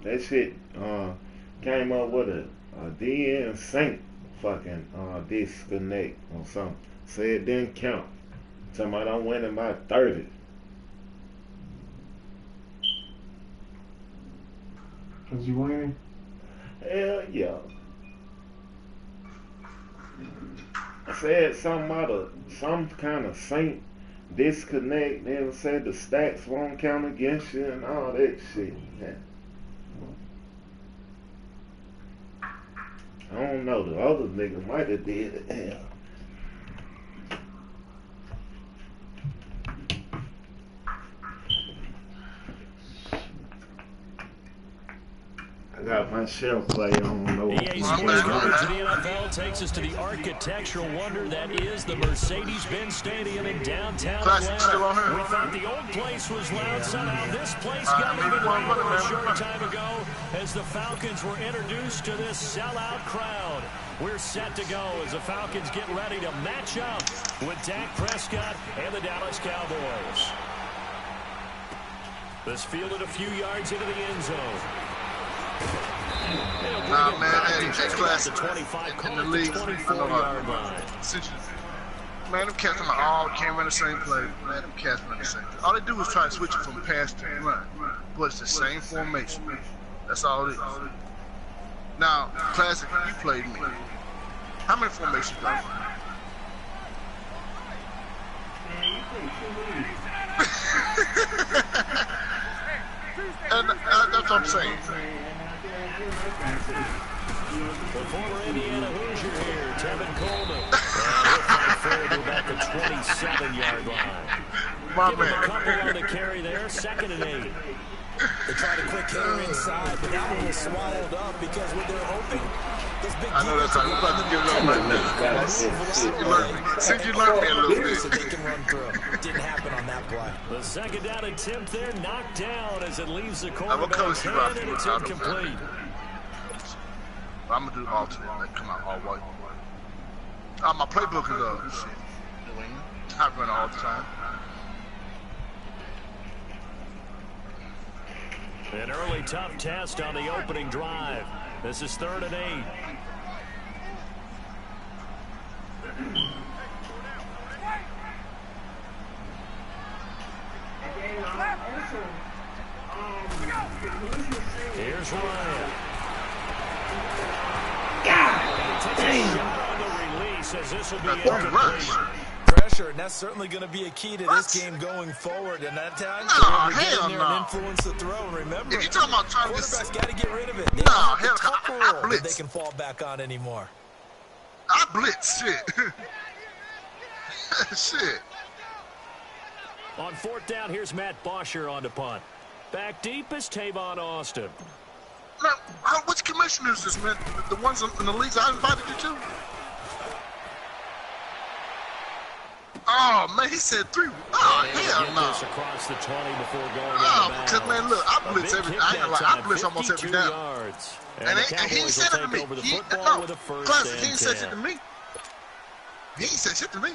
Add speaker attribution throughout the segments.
Speaker 1: That shit came up with a DN sync fucking disconnect or something. Say it didn't count. Somebody I'm winning by 30.
Speaker 2: Cause you winning?
Speaker 1: Hell yeah. I said something about some kind of sync disconnect. Then said the stacks won't count against you and all that shit. Yeah. I don't know. The other nigga might have did it. Hell. I got my shelf play on.
Speaker 3: EA Sports coverage of the NFL takes us to the architectural wonder that is the Mercedes-Benz Stadium in downtown Atlanta. We thought the old place was loud. Somehow this place got even louder a short time ago as the Falcons were introduced to this sellout crowd. We're set to go as the Falcons get ready to match up with Dak Prescott and the Dallas Cowboys. This fielded a few yards into the end zone.
Speaker 4: Nah, man, hey, that's classic. In the league,
Speaker 3: 24-yard line.
Speaker 4: Man, them cats all can't run the same play. Man, them cats run the same play. All they do is try to switch it from pass to run. But it's the same formation. That's all it is. Now, classic, you played me. How many formations do you run? And that's what I'm saying.
Speaker 3: The former Indiana Hoosier here, Tevin Coleman. And he'll fight forward to about the 27-yard line.
Speaker 4: My
Speaker 3: Give
Speaker 4: man.
Speaker 3: him a couple on the carry there, 2nd and 8.
Speaker 5: They tried a quick hitter inside, but that one was swallowed up because what they're hoping, those big
Speaker 4: I know that's how we're about to give it up. Since you learned me a little bit.
Speaker 5: So they can run through. It didn't happen on that play.
Speaker 3: The 2nd down attempt there knocked down as it leaves the
Speaker 4: I'm
Speaker 3: quarterback's hand, and it's incomplete.
Speaker 4: I'm gonna do alternate, like come out all white. My playbook is shit. I run all the time.
Speaker 3: An early tough test on the opening drive. This is 3rd and 8. Here's Ryan. God damn. On the release as this will be incomplete.
Speaker 5: Pressure, and that's certainly going to be a key to this game going forward. And that time, they're
Speaker 4: hell
Speaker 5: getting there and influence the throw. And remember,
Speaker 4: if you're talking about trying to
Speaker 5: quarterback's got to get rid of it. They
Speaker 4: no,
Speaker 5: don't have
Speaker 4: hell,
Speaker 5: the tough
Speaker 4: I
Speaker 5: rule that
Speaker 4: blitz.
Speaker 5: they can fall back on anymore.
Speaker 4: I blitz, shit. Shit.
Speaker 3: On 4th down, here's Matt Bosher on the punt. Back deep is Tavon Austin.
Speaker 4: Now, which commissioner is this, man? The ones in the leagues I invited you to? Oh, man, he said 3. Oh, hell no.
Speaker 3: Across the 20 before going
Speaker 4: because, man, look, I blitz every I ain't gonna lie, I blitz almost every down.
Speaker 3: Yards.
Speaker 4: And he ain't said it to me. Classic, he ain't said shit to me. He ain't said shit to me.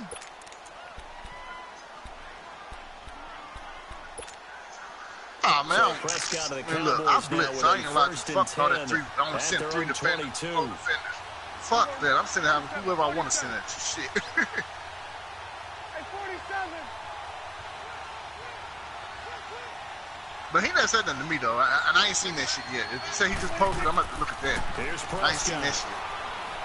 Speaker 4: Oh, man, look, I blitz. I ain't gonna lie, fuck all that 3. I'm gonna send 3 defenders. Fuck that. I'm sending whoever I want to send that shit. But he never said nothing to me, though, and I ain't seen that shit yet. If he said he just posted, I'm going to have to look at that. I ain't seen that shit.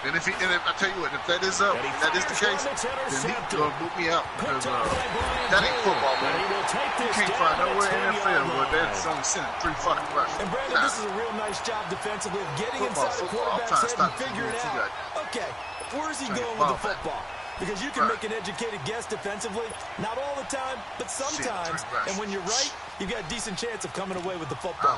Speaker 4: And if I tell you what, if that is up, if that is the case, then he gonna boot me out because that ain't football, man. You can't find nowhere in the NFL where that's only sending 3 fucking rushes.
Speaker 5: And Brandon, this is a real nice job defensively of getting inside the quarterback's head and figuring out, okay, where is he going with the football? Because you can make an educated guess defensively, not all the time, but sometimes. And when you're right, you've got a decent chance of coming away with the football.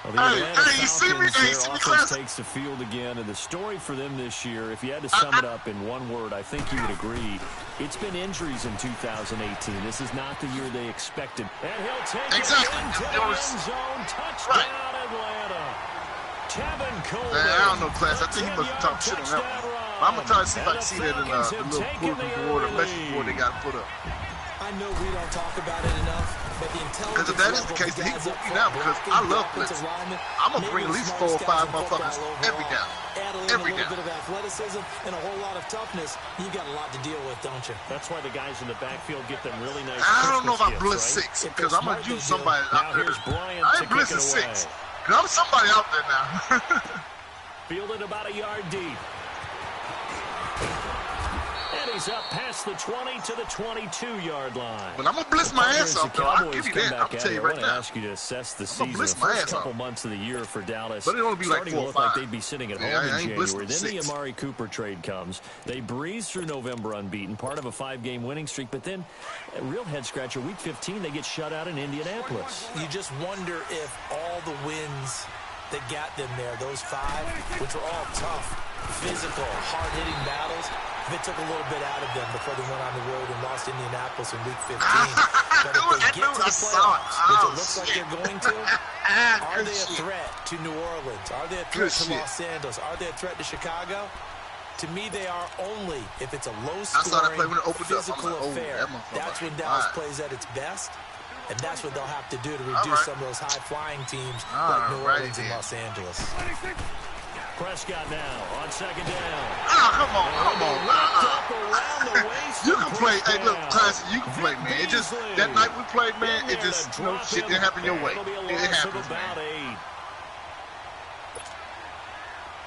Speaker 3: Hey, you see me? Offense takes the field again, and the story for them this year, if you had to sum it up in one word, I think you would agree, it's been injuries in 2018. This is not the year they expected. And he'll take it into the end zone. Touchdown, Atlanta. Tevin Coleman.
Speaker 4: I don't know, Class. I think he must talk shit on that one. I'm gonna try to see if I can see that in the little bulletin board or message board they got to put up.
Speaker 5: I know we don't talk about it enough, but the intelligence.
Speaker 4: Because if that is the case, then he can boot me down because I love blitzing. I'm gonna bring at least 4 or 5 motherfuckers every down. Every down. A little bit of athleticism and a whole lot of toughness. You got a lot to deal with, don't you?
Speaker 3: That's why the guys in the backfield get them really nice.
Speaker 4: I don't know if I blitz 6 because I'm gonna use somebody out there. I ain't blitzing 6 because I'm somebody out there now.
Speaker 3: Fielded about a yard deep. And he's up past the 20 to the 22-yard line.
Speaker 4: But I'm going to blitz my ass off, though. I'll give you that. I'm going to tell you right now.
Speaker 3: I want to ask you to assess the season. The first couple months of the year for Dallas.
Speaker 4: But it'll only be like 4 or 5.
Speaker 3: Like they'd be sitting at home in January. Then the Amari Cooper trade comes. They breeze through November unbeaten, part of a 5-game winning streak. But then, a real head-scratcher, Week 15, they get shut out in Indianapolis.
Speaker 5: You just wonder if all the wins that got them there, those 5, which were all tough, physical, hard-hitting battles, if it took a little bit out of them before they went on the road and lost Indianapolis in Week 15. But if they get to the playoffs, which it looks like they're going to, are they a threat to New Orleans? Are they a threat to Los Angeles? Are they a threat to Chicago? To me, they are only if it's a low-scoring, physical affair. That's when Dallas plays at its best. And that's what they'll have to do to reduce some of those high-flying teams like New Orleans and Los Angeles.
Speaker 3: Prescott now on second down.
Speaker 4: Come on. You can play. Hey, look, Classy, you can play, man. It just, that night we played, man, it just, shit didn't happen your way. It happens, man.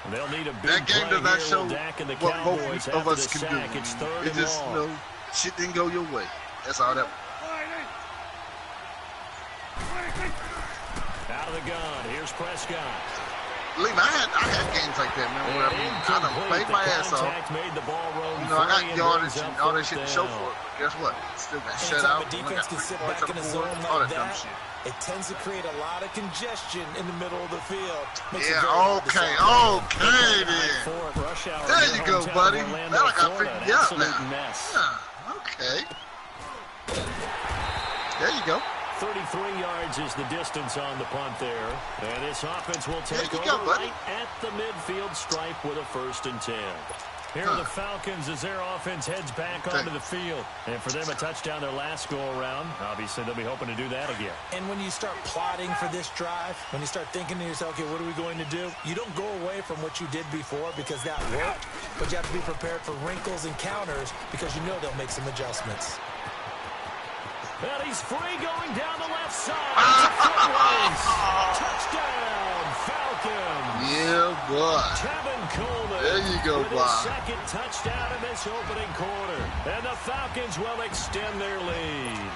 Speaker 3: They'll need a big
Speaker 4: that game does not show what
Speaker 3: both
Speaker 4: of us can do. It just, shit didn't go your way. That's all that was.
Speaker 3: Out of the gun, here's Prescott.
Speaker 4: Believe me, I had games like that, man, where I done played my ass off. I got yardage and all that shit to show for it, but guess what? Still got shut out.
Speaker 5: The defense can sit back in a zone like that. It tends to create a lot of congestion in the middle of the field.
Speaker 4: Yeah, okay then. There you go, buddy. Now I got to figure you out now. Yeah, okay. There you go.
Speaker 3: 33 yards is the distance on the punt there. And this offense will take over right at the midfield stripe with a 1st and 10. Here are the Falcons as their offense heads back onto the field. And for them, a touchdown their last go-around. Obviously, they'll be hoping to do that again.
Speaker 5: And when you start plotting for this drive, when you start thinking to yourself, okay, what are we going to do? You don't go away from what you did before because that worked. But you have to be prepared for wrinkles and counters because you know they'll make some adjustments.
Speaker 3: And he's free going down the left side. It's a foot race. Touchdown, Falcons.
Speaker 4: Yeah, boy.
Speaker 3: Tevin Coleman.
Speaker 4: There you go,
Speaker 3: boy. Second touchdown in this opening quarter. And the Falcons will extend their lead.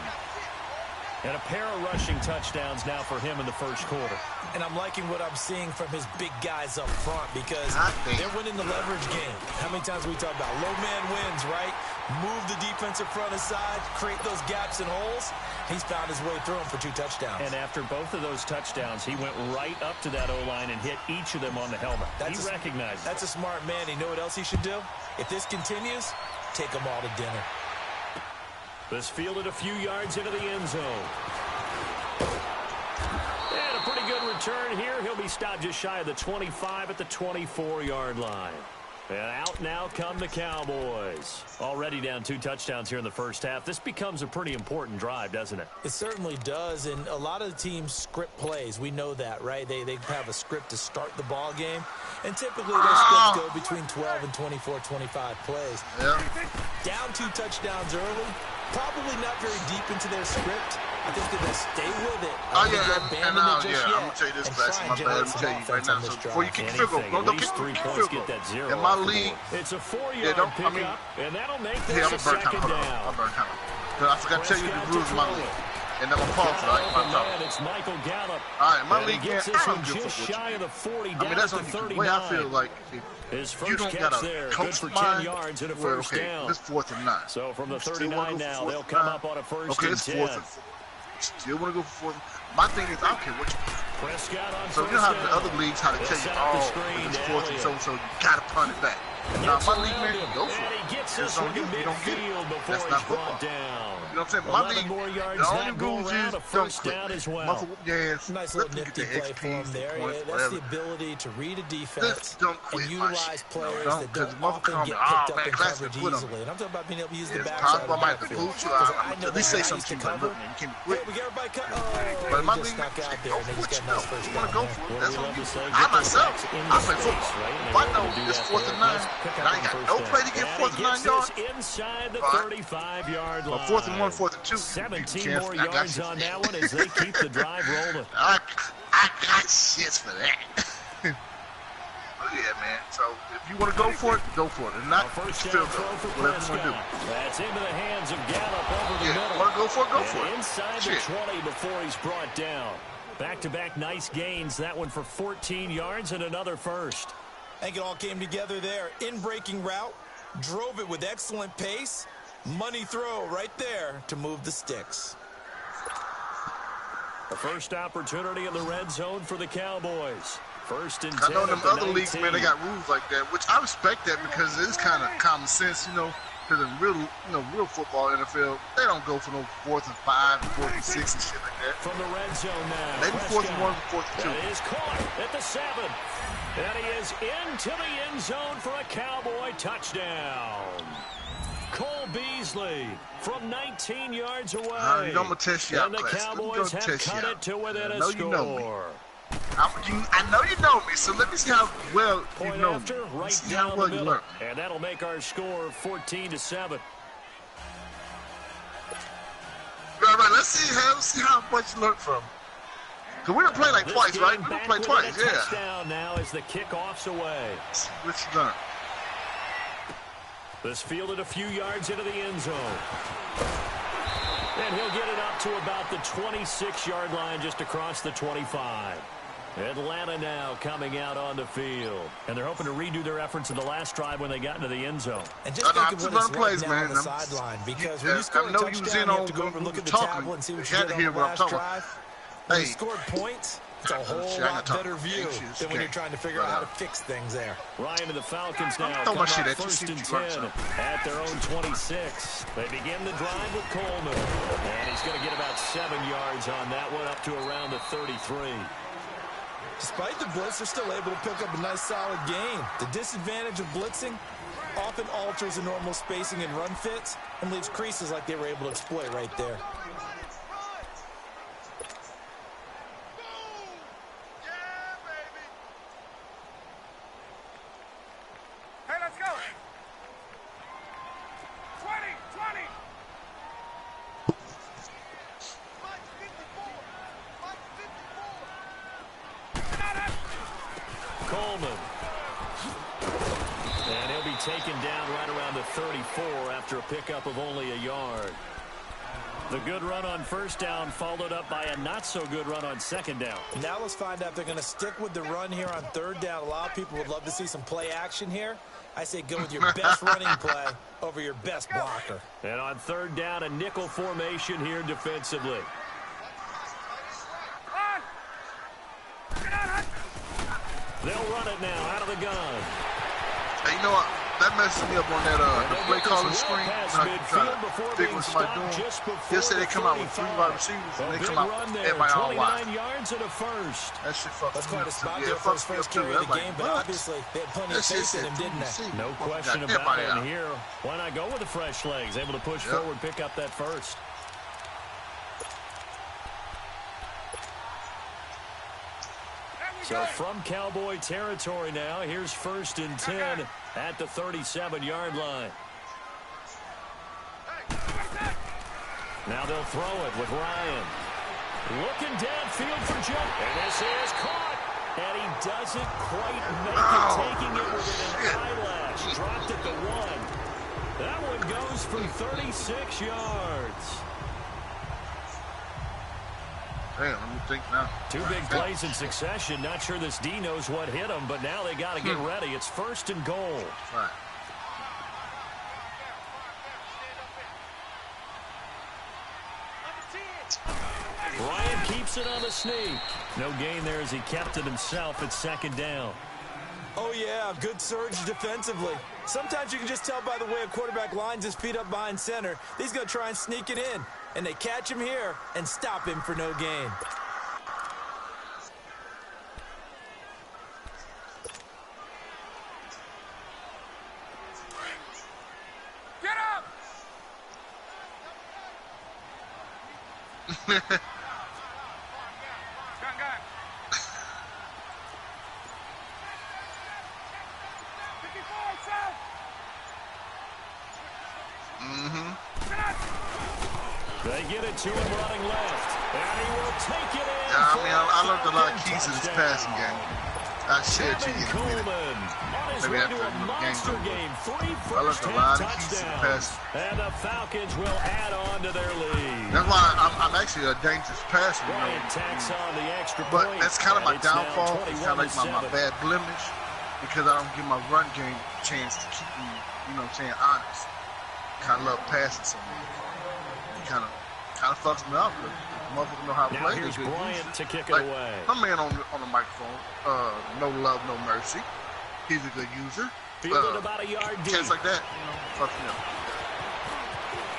Speaker 3: And a pair of rushing touchdowns now for him in the first quarter.
Speaker 5: And I'm liking what I'm seeing from his big guys up front because they're winning the leverage game. How many times we talk about low man wins, right? Move the defensive front aside, create those gaps and holes. He's found his way through them for 2 touchdowns.
Speaker 3: And after both of those touchdowns, he went right up to that O-line and hit each of them on the helmet. He recognized it.
Speaker 5: That's a smart man. You know what else he should do? If this continues, take them all to dinner.
Speaker 3: This fielded a few yards into the end zone. And a pretty good return here. He'll be stopped just shy of the 25 at the 24-yard line. And out now come the Cowboys. Already down 2 touchdowns here in the first half. This becomes a pretty important drive, doesn't it?
Speaker 5: It certainly does, and a lot of the teams script plays. We know that, right? They have a script to start the ball game, and typically those scripts go between 12 and 24, 25 plays.
Speaker 4: Yeah.
Speaker 5: Down 2 touchdowns early, probably not very deep into their script. I think they're going to stay with it.
Speaker 4: I'm going to tell you this, Class. My bad. I'm tell you right now. So before you kick the field goal, don't kick the field goal. In my league,
Speaker 3: it's a 4-yard pickup, and that'll make this a second down.
Speaker 4: I'm burnt out. I forgot to tell you the rules of my league. And then I'm pausing, right?
Speaker 3: It's Michael Gallup.
Speaker 4: All right, my league, man,
Speaker 3: I don't give a fuck. I
Speaker 4: mean, that's the way I feel like. You don't got a coach mind. Okay, this 4th and 9.
Speaker 3: So from the 39 now, they'll come up on a 1st and 10.
Speaker 4: Okay, it's 4th and 4. Still want to go for 4th. My thing is, I don't care what you do. So you know how the other leagues, how they tell you, it's 4th and so you got to punt it back. Now, my league, man, go for it. It's on you. You don't get it. That's not football. You know what I'm saying? My league, the only rules is don't quit. Muffle whoop your ass.
Speaker 5: Nice little nifty play for him there. That's the ability to read a defense and utilize players that don't often get picked up in coverage easily. And I'm talking about being able to use the backside of the backfield.
Speaker 4: At least say something to me. Look, man, you can't be quick. But my league, don't quit. You want to go for it? That's on you. I myself, I play football. If I know it's 4th and 9, and I ain't got no play to get 4th and 9 yards,
Speaker 3: inside the 35-yard line.
Speaker 4: 4th and 1, 4th and 2.
Speaker 3: 17 more yards on that one as they keep the drive rolling.
Speaker 4: I got shits for that. Oh yeah, man. So if you want to go for it, go for it. If not,
Speaker 3: first
Speaker 4: still
Speaker 3: down
Speaker 4: go.
Speaker 3: throw for
Speaker 4: Whatever you want to do.
Speaker 3: That's into the hands of Gallup over the middle.
Speaker 4: Want to go for it? Go for it.
Speaker 3: Inside the 20 before he's brought down. Back-to-back nice gains. That one for 14 yards and another first.
Speaker 5: I think it all came together there. In-breaking route. Drove it with excellent pace. Money throw right there to move the sticks.
Speaker 3: The first opportunity in the red zone for the Cowboys. 1st and 10.
Speaker 4: I know them other leagues, man, they got rules like that, which I respect that because it's kind of common sense, you know. Because in real football, NFL, they don't go for no 4th and 5, 4th and 6 and shit like that.
Speaker 3: From the red zone now.
Speaker 4: Maybe 4th and 1, 4th and 2.
Speaker 3: That is caught at the 7. And he is into the end zone for a Cowboy touchdown. Cole Beasley from 19 yards away.
Speaker 4: You know I'm going to test you out,
Speaker 3: and the
Speaker 4: class.
Speaker 3: Cowboys have cut it to within a score.
Speaker 4: You know me. I know you know me, so let me see how well you know me.
Speaker 3: Right
Speaker 4: see how well you learn.
Speaker 3: And that'll make our score 14-7.
Speaker 4: Right. Let's see how much you learned from. Because we're going to play like twice, right? We're going to play twice, yeah.
Speaker 3: Touchdown now as the kickoff's away.
Speaker 4: What you learn?
Speaker 3: This fielded a few yards into the end zone. And he'll get it up to about the 26-yard line just across the 25. Atlanta now coming out on the field. And they're hoping to redo their efforts in the last drive when they got into the end zone.
Speaker 5: And just think of what it's like now on the sideline. Because when you score a touchdown, you have to go over and look at the tablet and see what you did on the last drive. When you scored points, it's a whole lot better view than when you're trying to figure out how to fix things there.
Speaker 3: Ryan and the Falcons now come up 1st and 10 at their own 26. They begin the drive with Coleman. And he's going to get about 7 yards on that one, up to around the 33.
Speaker 5: Despite the blitz, they're still able to pick up a nice solid gain. The disadvantage of blitzing often alters the normal spacing and run fits and leaves creases like they were able to exploit right there.
Speaker 3: Coleman. And he'll be taken down right around the 34 after a pickup of only a yard. The good run on 1st down followed up by a not-so-good run on 2nd down.
Speaker 5: Now let's find out if they're going to stick with the run here on 3rd down. A lot of people would love to see some play action here. I say go with your best running play over your best blocker.
Speaker 3: And on 3rd down, a nickel formation here defensively. They'll run it now out of the gun.
Speaker 4: Hey, you know what? That messes me up on that the play calling screen. When I try to figure what somebody doing. Just say they come out with 3 wide receivers and they come out with everybody on line.
Speaker 3: 29 yards and a first.
Speaker 4: That shit fucks me up.
Speaker 5: That's quite a spot there for his first carry of the game, but obviously they had plenty of faith in him, didn't they?
Speaker 3: No question about it. And here, why not go with the fresh legs? Able to push forward, pick up that first. So from Cowboy territory now, here's 1st and 10 at the 37-yard line. Now they'll throw it with Ryan. Looking downfield for Joe. And this is caught. And he doesn't quite make it, taking it within an eyelash. Dropped at the 1. That one goes for 36 yards.
Speaker 4: Damn, let me think now.
Speaker 3: 2 big plays in succession. Not sure this D knows what hit him, but now they got to get ready. It's 1st and goal.
Speaker 4: Right.
Speaker 3: Ryan keeps it on the sneak. No gain there as he kept it himself at 2nd down.
Speaker 5: Oh, yeah, good surge defensively. Sometimes you can just tell by the way a quarterback lines his feet up behind center. He's going to try and sneak it in. And they catch him here and stop him for no gain.
Speaker 4: Get up!
Speaker 3: They get it to him running left, and he will take it in.
Speaker 4: Yeah, I mean, I learned a lot of keys in this passing game. I shared you in a minute.
Speaker 3: On his
Speaker 4: Maybe
Speaker 3: way to
Speaker 4: after
Speaker 3: a
Speaker 4: the
Speaker 3: monster game, 3
Speaker 4: I learned a lot of keys in
Speaker 3: touchdowns,
Speaker 4: passing.
Speaker 3: and the Falcons will add on to their lead.
Speaker 4: That's why I'm actually a dangerous passer, you know.
Speaker 3: Bryant tacks on the extra
Speaker 4: But
Speaker 3: point,
Speaker 4: that's kind of my
Speaker 3: and it's now
Speaker 4: downfall. It's kind of like my
Speaker 3: 21-7.
Speaker 4: bad blemish because I don't give my run game a chance to keep me, you know what I'm saying, honest. Kind of love passing so much. It kind of fucks me up because motherfuckers know how to
Speaker 3: Now
Speaker 4: play.
Speaker 3: here's Bryant to kick it
Speaker 4: like,
Speaker 3: away.
Speaker 4: My man on the microphone, No Love, No Mercy. He's a good user.
Speaker 3: Fielded about a yard deep.
Speaker 4: Chance like that, you know, fuck me up.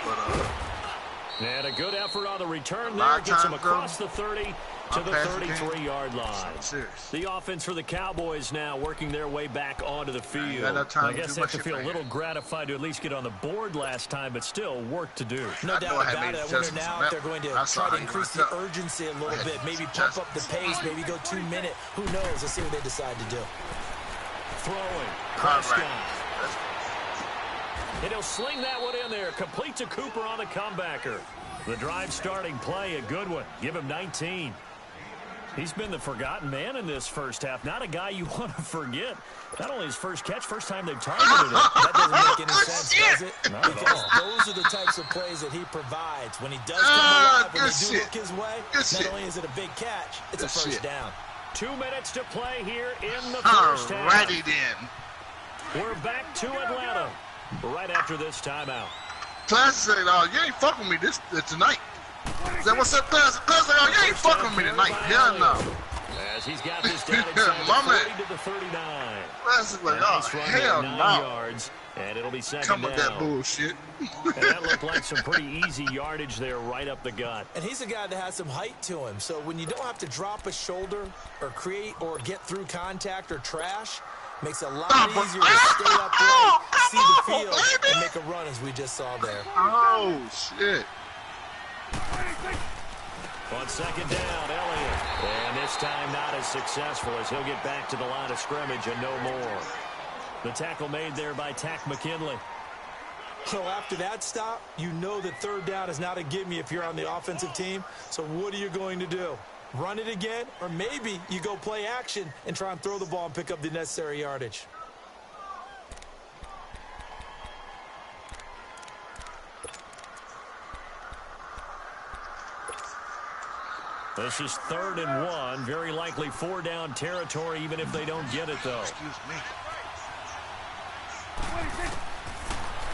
Speaker 4: But
Speaker 3: And a good effort on the return
Speaker 4: a lot
Speaker 3: there.
Speaker 4: of
Speaker 3: Gets him
Speaker 4: times,
Speaker 3: across
Speaker 4: though,
Speaker 3: the 30 to the
Speaker 4: passing game,
Speaker 3: 33-yard line.
Speaker 4: I'm serious.
Speaker 3: The offense for the Cowboys now working their way back onto the field.
Speaker 4: got no time
Speaker 3: I
Speaker 4: to
Speaker 3: guess
Speaker 4: do
Speaker 3: they
Speaker 4: my
Speaker 3: have to
Speaker 4: shit
Speaker 3: feel a
Speaker 4: right
Speaker 3: little
Speaker 4: here.
Speaker 3: gratified to at least get on the board last time, but still work to do.
Speaker 5: No
Speaker 4: I
Speaker 5: doubt
Speaker 4: know I had
Speaker 5: about
Speaker 4: made
Speaker 5: it. I wonder
Speaker 4: adjustments
Speaker 5: now
Speaker 4: on
Speaker 5: if
Speaker 4: that
Speaker 5: they're going
Speaker 4: one. I
Speaker 5: to
Speaker 4: saw
Speaker 5: try
Speaker 4: how
Speaker 5: to
Speaker 4: you
Speaker 5: increase
Speaker 4: lined
Speaker 5: the
Speaker 4: up.
Speaker 5: urgency a
Speaker 4: I
Speaker 5: little
Speaker 4: had
Speaker 5: bit, maybe
Speaker 4: to
Speaker 5: pump
Speaker 4: adjust.
Speaker 5: up the pace, maybe go 2 minute. Who knows? Let's see what they decide to do.
Speaker 3: Throwing.
Speaker 4: All
Speaker 3: Prescott.
Speaker 4: right.
Speaker 3: And he'll sling that one in there. Complete to Cooper on the comebacker. The drive starting play, a good one. Give him 19. He's been the forgotten man in this first half. Not a guy you want to forget. Not only his first catch, first time they've targeted him.
Speaker 5: That doesn't make any sense, does it?
Speaker 3: Not at
Speaker 5: Because
Speaker 3: all.
Speaker 5: those are the types of plays that he provides. When he does come alive, when
Speaker 4: good
Speaker 5: they do
Speaker 4: shit.
Speaker 5: look his way,
Speaker 4: Good
Speaker 5: not
Speaker 4: shit.
Speaker 5: only is it a big catch, it's a
Speaker 4: Good
Speaker 5: first
Speaker 4: shit.
Speaker 5: down.
Speaker 3: 2 minutes to play here in the first half.
Speaker 4: Alrighty then.
Speaker 3: We're back to Atlanta right after this timeout.
Speaker 4: Class said, "Oh, you ain't fucking with me tonight." Said, "What's up, Class?" Class said, "Oh, you ain't fucking with me tonight." Hell no.
Speaker 3: As he's got this down inside
Speaker 4: My
Speaker 3: the
Speaker 4: man.
Speaker 3: 40 to the 39.
Speaker 4: Class is like, "Oh,
Speaker 3: Nice run
Speaker 4: hell
Speaker 3: there, 9
Speaker 4: no."
Speaker 3: yards, and it'll be second
Speaker 4: Come with that
Speaker 3: down.
Speaker 4: bullshit.
Speaker 3: And that looked like some pretty easy yardage there right up the gut.
Speaker 5: And he's a guy that has some height to him. So when you don't have to drop a shoulder or create or get through contact or trash, makes it a lot easier to stay upright, see the field, and make a run as we just saw there.
Speaker 4: Oh, shit.
Speaker 3: On second down, Elliott. And this time not as successful as he'll get back to the line of scrimmage and no more. The tackle made there by Tack McKinley.
Speaker 5: So after that stop, you know that third down is not a gimme if you're on the offensive team. So what are you going to do? Run it again? Or maybe you go play action and try and throw the ball and pick up the necessary yardage.
Speaker 3: This is 3rd and 1. Very likely 4-down territory, even if they don't get it, though.
Speaker 4: Excuse me.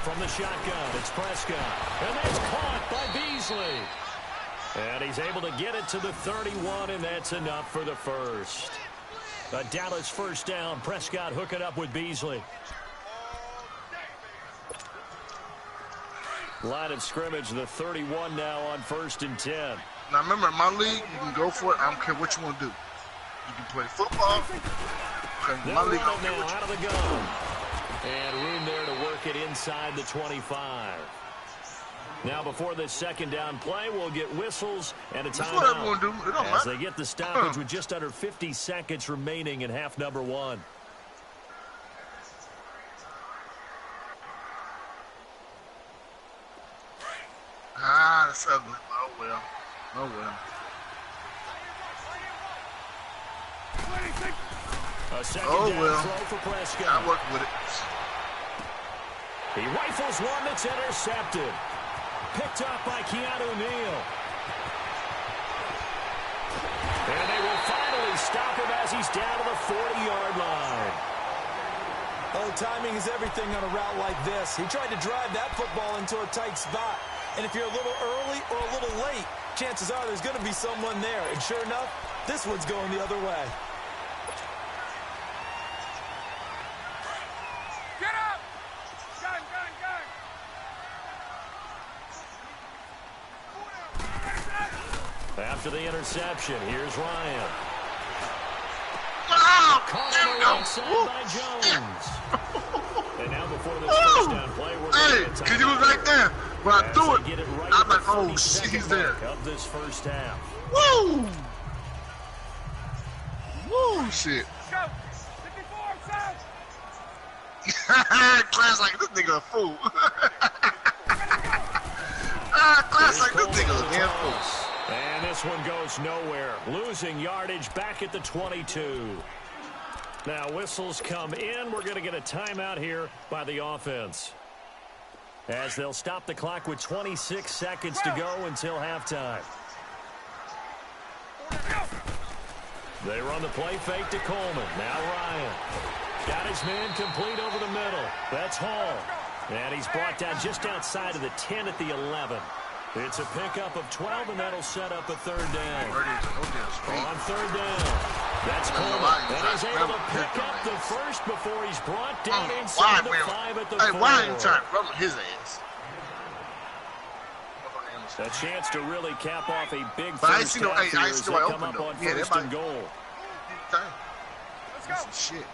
Speaker 3: From the shotgun, it's Prescott. And that's caught by Beasley. And he's able to get it to the 31, and that's enough for the first. A Dallas first down. Prescott hooking up with Beasley. Line of scrimmage, the 31 now on 1st and 10.
Speaker 4: Now, remember, in my league, you can go for it. I don't care what you want to do. You can play football. In my league, I don't care
Speaker 3: now
Speaker 4: what you
Speaker 3: out of the gun. And room there to work it inside the 25. Now, before this second down play, we'll get whistles and a
Speaker 4: That's what everyone
Speaker 3: timeout
Speaker 4: do. It don't
Speaker 3: as
Speaker 4: matter.
Speaker 3: they get the stoppage with just under 50 seconds remaining in half number 1.
Speaker 4: Ah, that's ugly. Oh, well. Oh, well.
Speaker 3: A second
Speaker 4: Oh,
Speaker 3: down
Speaker 4: well.
Speaker 3: throw for Prescott.
Speaker 4: I work with it.
Speaker 3: He rifles one that's intercepted. Picked up by Keanu Neal. And they will finally stop him as he's down to the 40-yard line.
Speaker 5: Oh, timing is everything on a route like this. He tried to drive that football into a tight spot. And if you're a little early or a little late, chances are there's going to be someone there. And sure enough, this one's going the other way.
Speaker 4: Get up!
Speaker 3: After the interception, here's Ryan.
Speaker 4: Oh,
Speaker 3: Caught on the right side by Jones. And now before this first down play, we're going to
Speaker 4: because he was right there. When I threw it, I'm like, oh, shit, he's there.
Speaker 3: Of this first half.
Speaker 4: Woo! Woo, shit. Class like this nigga a fool. Class like this nigga a damn fool.
Speaker 3: And this one goes nowhere. Losing yardage back at the 22. Now whistles come in. We're going to get a timeout here by the offense, as they'll stop the clock with 26 seconds to go until halftime. They run the play fake to Coleman. Now Ryan. Got his man complete over the middle. That's Hall. And he's brought down just outside of the 10 at the 11. It's a pickup of 12, and that'll set up a third down. On third down, that's Coleman. And he's able to pick up the first before he's brought down inside the 5 at the 4.
Speaker 4: Hey, why ain't trying to run his ass?
Speaker 3: A chance to really cap off a big
Speaker 4: but
Speaker 3: first half here as they come up on first and goal.
Speaker 4: Some shit.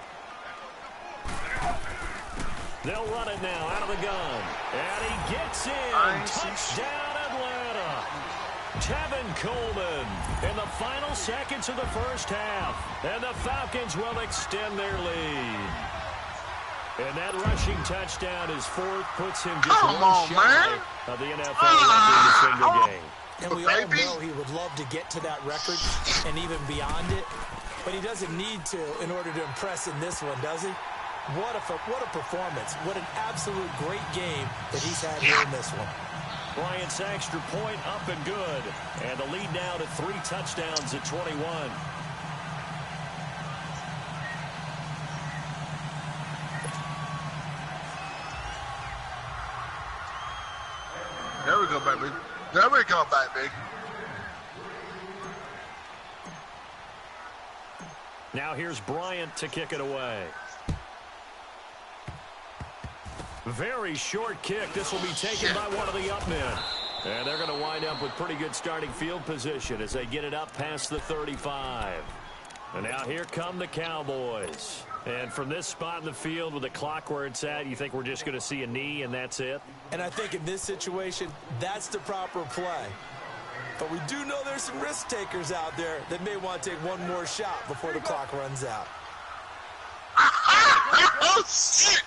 Speaker 3: They'll run it now out of the gun. And he gets in. Touchdown, Atlanta. Tevin Coleman in the final seconds of the first half. And the Falcons will extend their lead. And that rushing touchdown is fourth, puts him just one shot of the NFL in the single game.
Speaker 5: And we all know he would love to get to that record and even beyond it. But he doesn't need to in order to impress in this one, does he? What a performance. What an absolute great game that he's had here in this one.
Speaker 3: Bryant's extra point up and good. And the lead now to 3 touchdowns at 21.
Speaker 4: There we go, baby. There we go, baby.
Speaker 3: Now here's Bryant to kick it away. Very short kick. This will be taken by one of the up men. And they're going to wind up with pretty good starting field position as they get it up past the 35. And now here come the Cowboys. And from this spot in the field with the clock where it's at, you think we're just going to see a knee and that's it?
Speaker 5: And I think in this situation, that's the proper play. But we do know there's some risk takers out there that may want to take one more shot before the clock runs out.
Speaker 4: Oh, shit!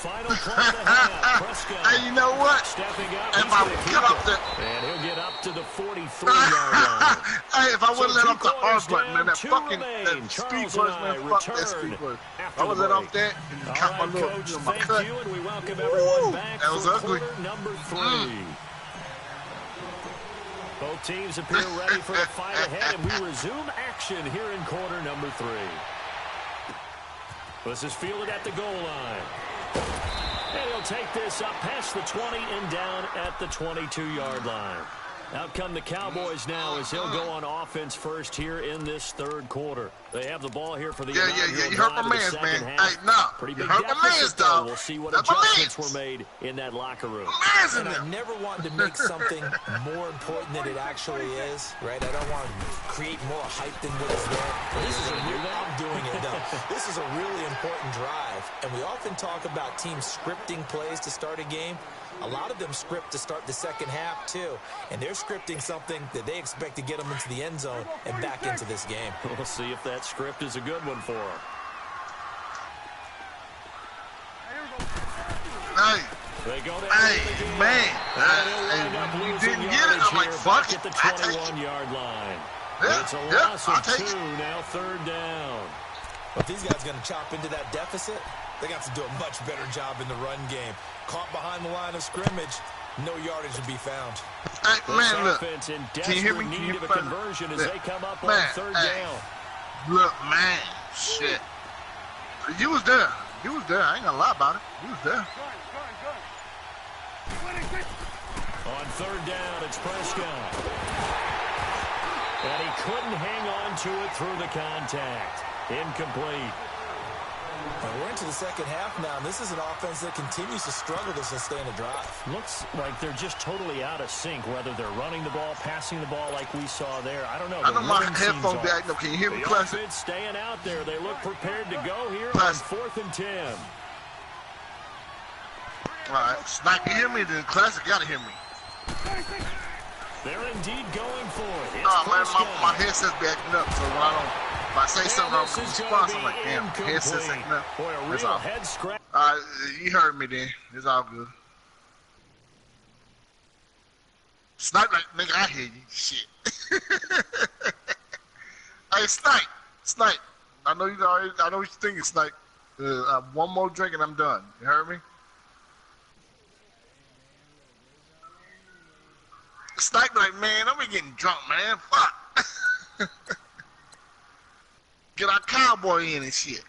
Speaker 3: Final play of the half. Prescott.
Speaker 4: Hey, you know what?
Speaker 3: Stepping up.
Speaker 4: If I would get up there.
Speaker 3: And he'll get up to the 43-yard line.
Speaker 4: Hey, if I wouldn't let off the R button, man, that fucking
Speaker 3: Charles
Speaker 4: speed button, man, fuck that speed button. I would let off that and cut my little,
Speaker 3: Coach,
Speaker 4: my
Speaker 3: thank
Speaker 4: cut.
Speaker 3: you, and we welcome everyone back
Speaker 4: that was
Speaker 3: for
Speaker 4: ugly.
Speaker 3: quarter number 3. Both teams appear ready for the fight ahead, and we resume action here in quarter number 3. This is fielded at the goal line. And he'll take this up past the 20 and down at the 22-yard line. Out come the Cowboys now as he'll go on offense first here in this third quarter. They have the ball here for the
Speaker 4: You hurt my man's, man. Hey, no.
Speaker 3: Pretty
Speaker 4: You
Speaker 3: big
Speaker 4: hurt my man's, dog.
Speaker 3: We'll see what adjustments were made in that locker room.
Speaker 5: And I never wanted to make something more important than it actually is, right? I don't want to create more hype than what is there. This is I'm doing it, though. This is a really important drive. And we often talk about teams scripting plays to start a game. A lot of them script to start the second half, too. And they're scripting something that they expect to get them into the end zone and back into this game.
Speaker 3: We'll see if that script is a good one for them.
Speaker 4: Hey.
Speaker 3: They go down
Speaker 4: man. You didn't get it. I'm like, fuck it.
Speaker 3: At the 21-yard line.
Speaker 4: Yeah,
Speaker 3: it's a loss of 2,
Speaker 4: it.
Speaker 3: now third down.
Speaker 5: If these guys are going to chop into that deficit, they got to do a much better job in the run game. Caught behind the line of scrimmage, no yardage to be found.
Speaker 4: Hey, man, look.
Speaker 3: In
Speaker 4: Can you hear me?
Speaker 3: need of a conversion as they come up on third down.
Speaker 4: Look, man, shit. You was there. You was there. I ain't gonna lie about it. You was there.
Speaker 3: On third down, it's Prescott. And he couldn't hang on to it through the contact. Incomplete.
Speaker 5: And we're into the second half now, and this is an offense that continues to struggle to sustain a drive.
Speaker 3: Looks like they're just totally out of sync, whether they're running the ball, passing the ball like we saw there. I don't know.
Speaker 4: I know my headphones be acting up. Can you hear me, Classic?
Speaker 3: Staying out there. They look prepared to go here on 4th and 10.
Speaker 4: All right. Snipe, you hear me? Then Classic gotta hear me.
Speaker 3: They're indeed going for it.
Speaker 4: Oh, man, my headset's be acting up, so when if I say something wrong, I'm like, damn, headset's acting up.
Speaker 3: Boy, a real head scratch.
Speaker 4: You heard me then. It's all good. Snipe, like, nigga, I hear you. Shit. Hey, Snipe. I know what you're thinking, Snipe. One more drink and I'm done. You heard me? Snipe like, man, I'm getting drunk, man. Fuck. Get our cowboy in and shit.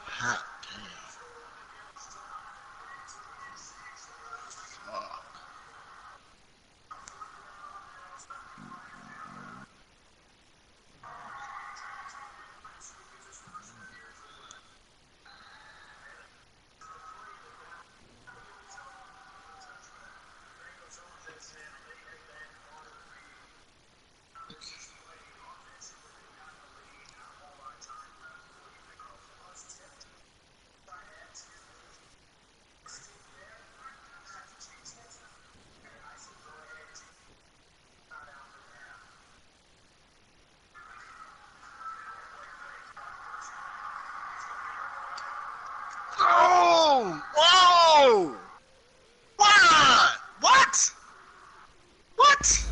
Speaker 4: Hot damn. Fuck. Oh! Whoa! What? What? What?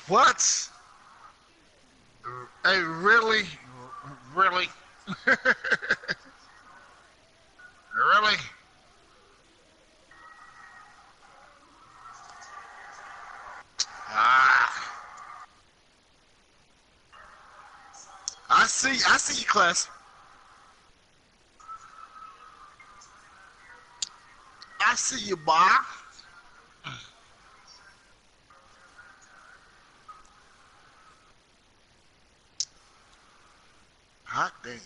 Speaker 4: What? Hey, really? Really? Really? Ah. I see you, class. I see you, boy. Hot damn.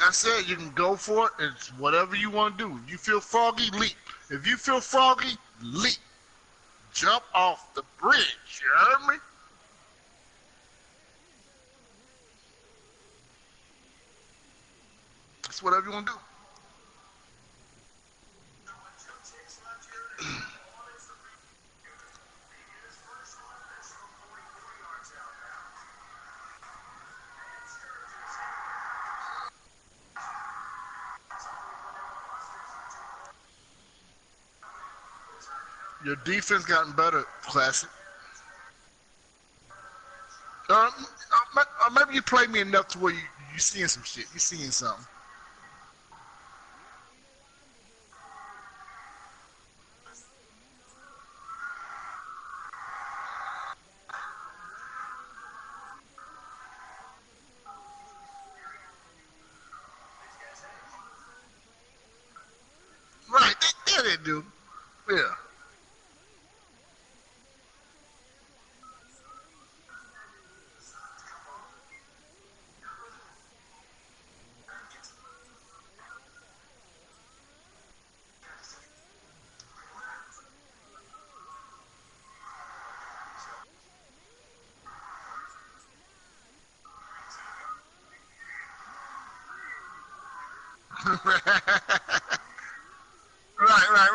Speaker 4: I said, you can go for it. It's whatever you want to do. If you feel froggy, leap. If you feel froggy, leap. Jump off the bridge. You heard me? It's whatever you want to do. Your defense gotten better, Classic. Or maybe you played me enough to where you seeing some shit. You seeing something. Right, they do. Yeah.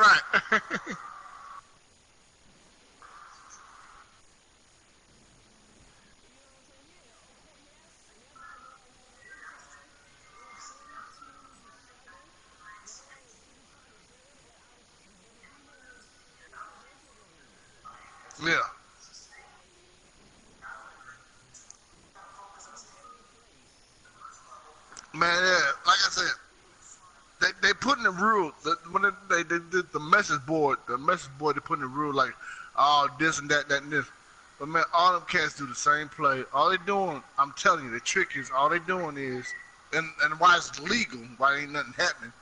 Speaker 4: right. Yeah. Man, yeah, like I said, they put in the rule when they did the message board they put in the rule like, oh, this and that and this. But man, all them cats do the same play. All they doing, I'm telling you, the trick is all they doing is, and why it's legal, why ain't nothing happening,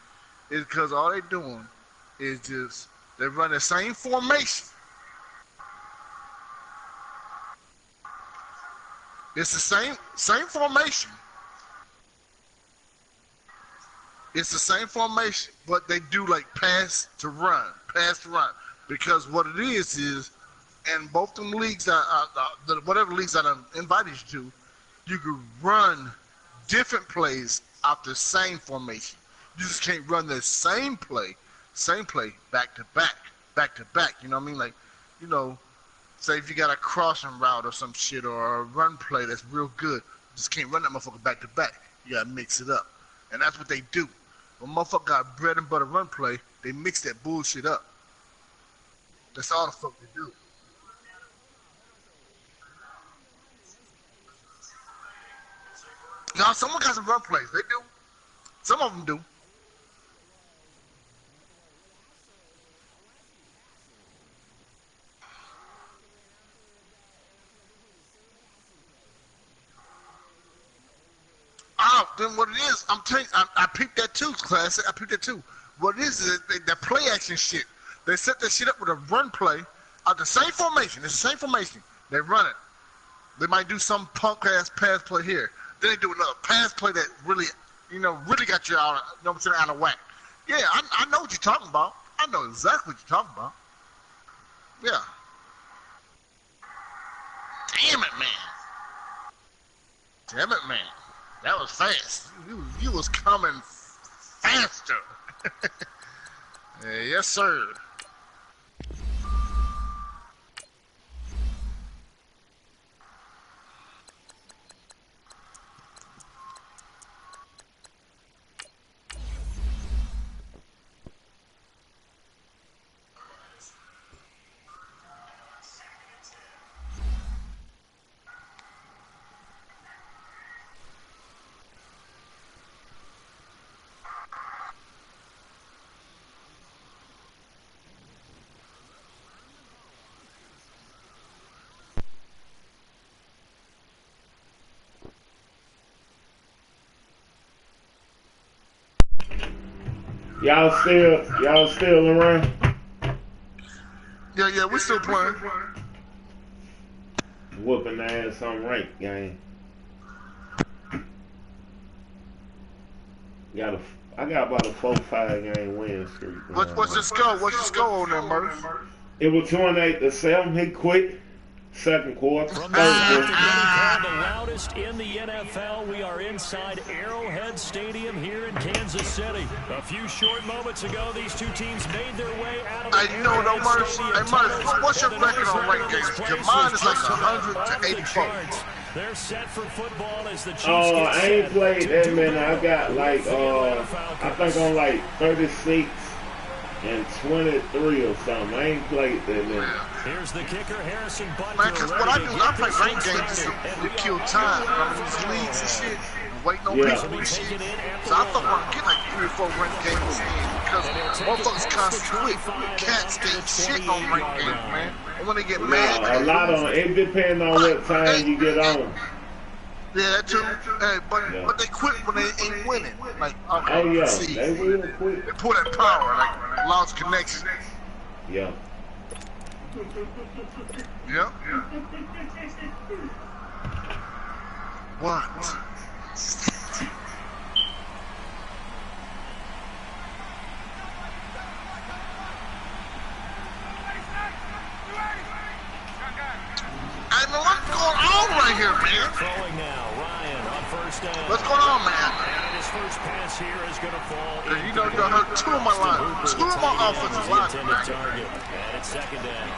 Speaker 4: is because all they doing is just they run the same formation. It's the same formation. It's the same formation, but they do like pass to run. Because what it is, and both them leagues whatever leagues that I'm invited you to, you can run different plays out the same formation. You just can't run the same play back to back. You know what I mean? Like, you know, say if you got a crossing route or some shit or a run play that's real good, you just can't run that motherfucker back to back. You gotta mix it up, and that's what they do. When motherfucker got bread and butter run play, they mix that bullshit up. That's all the fuck they do. Now, someone got some run plays. They do. Some of them do. Oh, then what it is, I'm telling you, I peeped that too, Classic. I peeped that too. What it is that play action shit. They set that shit up with a run play out the same formation. It's the same formation. They run it. They might do some punk ass pass play here. Then they do another pass play that really, really got you out, out of whack. Yeah, I know what you're talking about. I know exactly what you're talking about. Yeah. Damn it, man. Damn it, man. That was fast. You was coming faster. Yes, sir.
Speaker 1: Y'all still around?
Speaker 4: Yeah, we still playing.
Speaker 1: Whooping ass on rank game. I got about a 4-5 game win streak.
Speaker 4: What's the score? What's the score on that, Murph?
Speaker 1: It was 28-7. He quit. Second quarter.
Speaker 3: From the called the loudest in the NFL, we are inside Arrowhead Stadium here in Kansas City. A few short moments ago, these two teams made their way out of the
Speaker 4: Arrowhead Stadium. Hey, Murph, what's your record on ranked games? Your mine is like 100 to 84.
Speaker 3: They're set for football as the Chiefs
Speaker 1: I ain't played that many. I got like I think I'm like 36 and 23 or something. I ain't played that many.
Speaker 3: Here's the kicker, Harrison Butker.
Speaker 4: Man, because what I do is I play ranked games to kill time. Remember these leagues and shit? Waiting on people and shit. So I thought I'd get like 3 or 4 ranked games in because motherfuckers constantly quit. Cats get shit on ranked games, man. And when they get mad,
Speaker 1: a lot on it depends on what time you get on.
Speaker 4: Yeah, that too. Hey, but they quit when they ain't winning. Like, okay,
Speaker 1: oh yeah,
Speaker 4: see,
Speaker 1: they will quit.
Speaker 4: they pull that power, like lost connection.
Speaker 1: Yeah.
Speaker 4: Yep. What? I know what's going on right here, man.
Speaker 3: Throwing now, Ryan on first down.
Speaker 4: What's going on, man?
Speaker 3: And his first pass here is going to fall.
Speaker 4: Because you know you hurt 2 of my line, 2 of my offensive linemen.
Speaker 3: Target. And it's second down.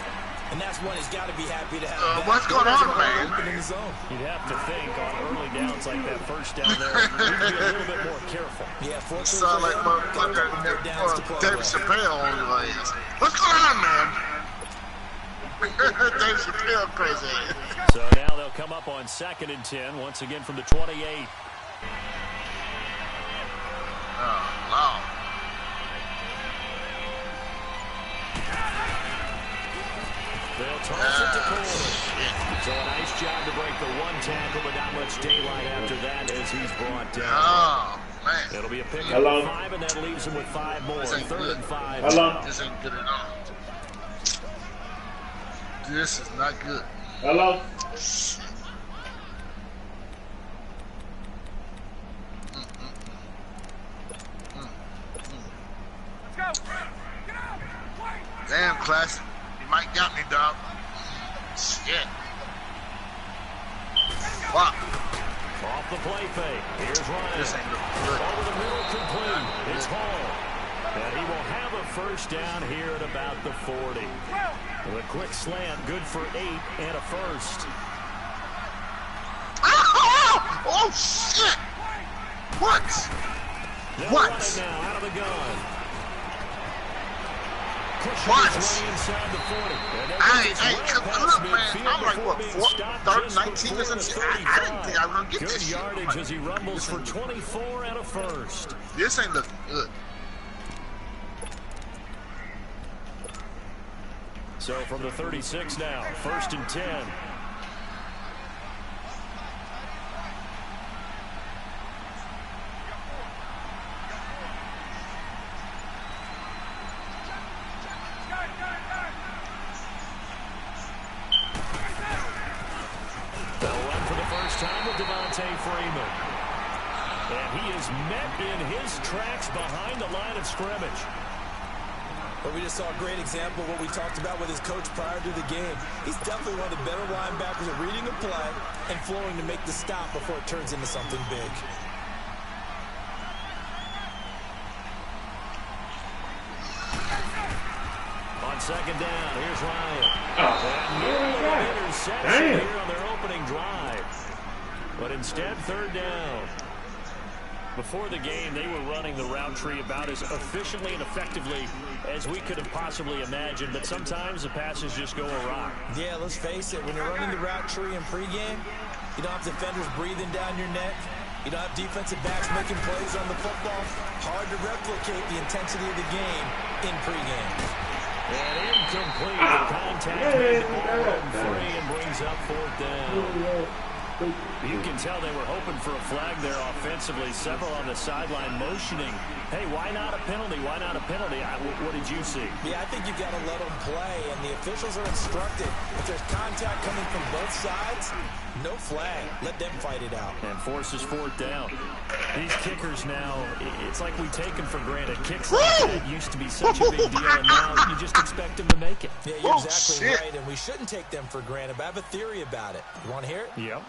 Speaker 5: And that's one he's got to be happy to have.
Speaker 4: What's going on, man?
Speaker 3: You'd have to think on early downs like that first down there, you'd be a little bit more careful.
Speaker 5: Yeah,
Speaker 4: You sound like motherfucker David Chappelle on your ass. What's going on, man? David Chappelle crazy.
Speaker 3: So now they'll come up on 2nd and 10, once again from the 28.
Speaker 4: Oh, wow.
Speaker 3: They'll toss it to Cole. So a nice job to break the 1 tackle, but not much daylight after that as he's brought down.
Speaker 4: Oh, man.
Speaker 3: It'll be a pick of 5, and that leaves him with 5 more. 3rd and 5.
Speaker 1: Hello?
Speaker 4: This ain't good at all. This is not good.
Speaker 1: Hello? Damn, class. You might got me, dog. Shit. Wow.
Speaker 3: Off the play fake. Here's Ryan.
Speaker 4: This ain't looking good.
Speaker 3: Over the middle, complete. It's Hall. And he will have a first down here at about the 40. With a quick slant, good for 8 and a first.
Speaker 4: Oh, shit! What? What?
Speaker 3: Right now, out of the gun.
Speaker 4: What?
Speaker 3: Inside the 40.
Speaker 4: Look, man, I'm like, what, 3rd, 19 or something? I didn't think I was going to get
Speaker 3: good
Speaker 4: this shit.
Speaker 3: yardage as he rumbles for 24 and a first.
Speaker 4: This ain't looking good.
Speaker 3: So from the 36 now, 1st and 10. They'll run for the first time with Freeman. And he is met in his tracks behind the line of scrimmage.
Speaker 5: But we just saw a great example of what we talked about with his coach prior to the game. He's definitely one of the better linebackers at reading a play and flowing to make the stop before it turns into something big.
Speaker 3: On 2nd down, here's Ryan. And nearly an interception here on their opening drive. But instead, 3rd down. Before the game, they were running the route tree about as efficiently and effectively as we could have possibly imagined, but sometimes the passes just go awry.
Speaker 5: Yeah, let's face it, when you're running the route tree in pregame, you don't have defenders breathing down your neck. You don't have defensive backs making plays on the football. Hard to replicate the intensity of the game in pregame.
Speaker 3: And incomplete. Contact made the ball free and brings up 4th down. You can tell they were hoping for a flag there offensively. Several on the sideline motioning, hey, why not a penalty? Why not a penalty? What did you see?
Speaker 5: Yeah, I think you've got to let them play, and the officials are instructed. If there's contact coming from both sides, no flag. Let them fight it out.
Speaker 3: And forces 4th down. These kickers now, it's like we take them for granted. Kicks like that used to be such a big deal, and now you just expect them to make it.
Speaker 5: Yeah, you're exactly right, and we shouldn't take them for granted, but I have a theory about it. You want to hear it?
Speaker 3: Yep.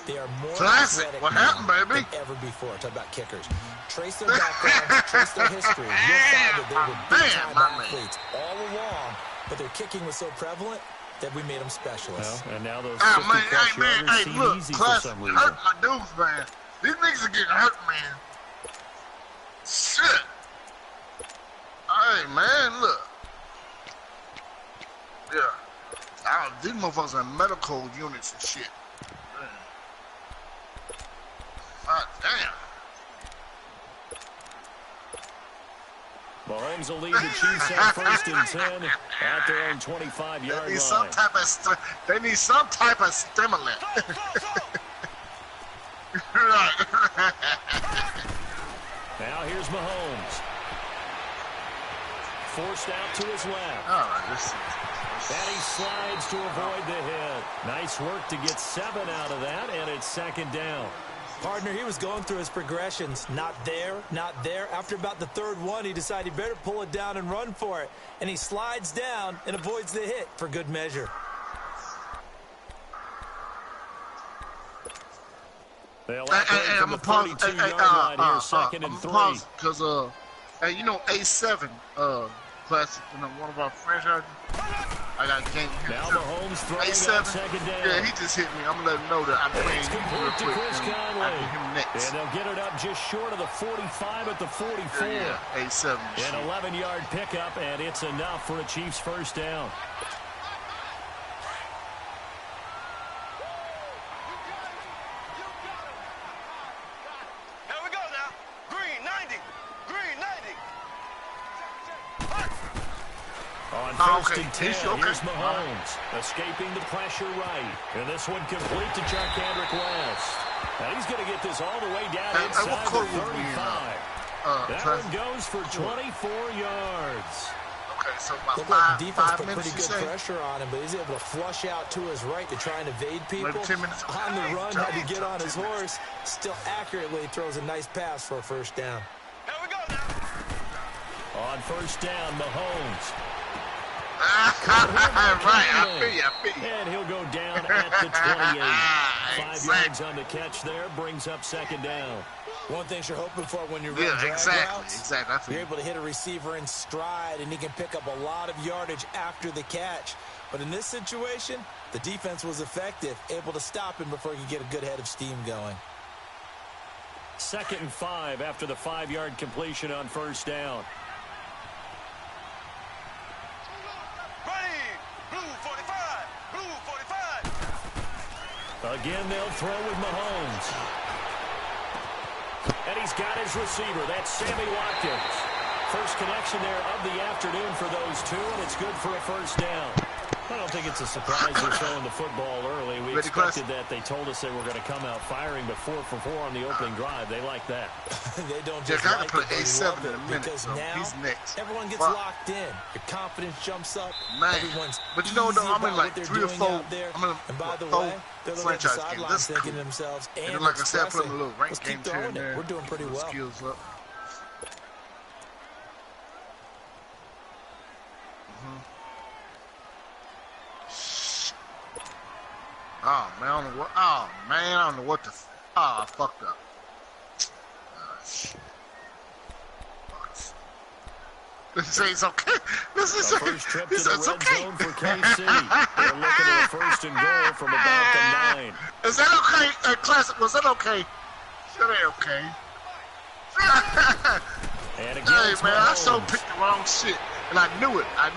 Speaker 5: They are more
Speaker 4: classic. What happened, baby?
Speaker 5: than ever before. Talk about kickers. Trace their background, trace their history. You'll find that they were big-time athletes all along, but their kicking was so prevalent that we made them specialists.
Speaker 3: Well, and now those 50-plus yarders seem easy for some reason.
Speaker 4: Hurt my dudes, man. These niggas are getting hurt, man. Shit. Hey, man, look. Yeah. These motherfuckers are medical units and shit. God damn.
Speaker 3: Mahomes will lead the Chiefs at 1st and 10 at their own 25-yard line.
Speaker 4: They need some type of stimulant. Right.
Speaker 3: Now here's Mahomes. Forced out to his left.
Speaker 4: All right,
Speaker 3: And he slides to avoid the hit. Nice work to get 7 out of that, and it's 2nd down.
Speaker 5: Partner, he was going through his progressions. Not there, not there. After about the 3rd one, he decided he better pull it down and run for it. And he slides down and avoids the hit for good measure.
Speaker 3: They'll operate from the 32-yard line here, 2nd and 3.
Speaker 4: Because, you know, A7, classic, one of our franchises. I got a game here.
Speaker 3: Now Mahomes throwing
Speaker 4: A7,
Speaker 3: on 2nd down.
Speaker 4: Yeah, he just hit me. I'm going to let him know that I'm playing
Speaker 3: It's
Speaker 4: him
Speaker 3: complete to Chris Conway.
Speaker 4: him next.
Speaker 3: And they'll get it up just short of the 45 at the 44.
Speaker 4: Yeah, A7.
Speaker 3: An 11-yard pickup, and it's enough for a Chiefs 1st down. On 1st and 10, here's Mahomes, escaping the pressure right. And this one complete to Charkandrick West. Now he's going to get this all the way down inside the 35. That one goes for 24 yards.
Speaker 4: Okay, so
Speaker 5: Looked like the defense put pretty good pressure on him, but he's able to flush out to his right to try and evade people. On the run, had to get on his horse. Still accurately throws a nice pass for a 1st down.
Speaker 3: Here we go now. On 1st down, Mahomes.
Speaker 4: Right, I feel you.
Speaker 3: And he'll go down at the 28. 5 yards on the catch there, brings up 2nd down.
Speaker 5: One thing you're hoping for when you're running drag routes,
Speaker 4: exactly.
Speaker 5: you're able to hit a receiver in stride, and he can pick up a lot of yardage after the catch. But in this situation, the defense was effective, able to stop him before he could get a good head of steam going.
Speaker 3: 2nd and 5 after the 5-yard completion on 1st down. Again, they'll throw with Mahomes. And he's got his receiver. That's Sammy Watkins. First connection there of the afternoon for those two, and it's good for a 1st down. I don't think it's a surprise they're throwing the football early. We expected that. They told us they were going to come out firing, but 4 for 4 on the opening drive. They like that.
Speaker 5: They don't just
Speaker 4: like
Speaker 5: it,
Speaker 4: they love it, because
Speaker 5: now
Speaker 4: he's next.
Speaker 5: Everyone gets locked in. Your confidence jumps up.
Speaker 4: Man.
Speaker 5: Everyone's
Speaker 4: but you know, I'm in like 3 or 4.
Speaker 5: And by the way, they're looking at the sidelines thinking to themselves, and
Speaker 4: like I said, put a little rank
Speaker 5: let's
Speaker 4: game
Speaker 5: keep throwing
Speaker 4: there.
Speaker 5: We're doing pretty well.
Speaker 4: Skills up. Oh man, I don't know what. Oh man, I don't know what the. I fucked up. This is okay. This is okay.
Speaker 3: First trip to the red zone for KC. They're looking at a 1st and goal from about the 9.
Speaker 4: Is that okay? Classic, was that okay? That ain't okay.
Speaker 3: And again,
Speaker 4: hey man, I
Speaker 3: Mahomes.
Speaker 4: so picked the wrong shit, and I knew it. I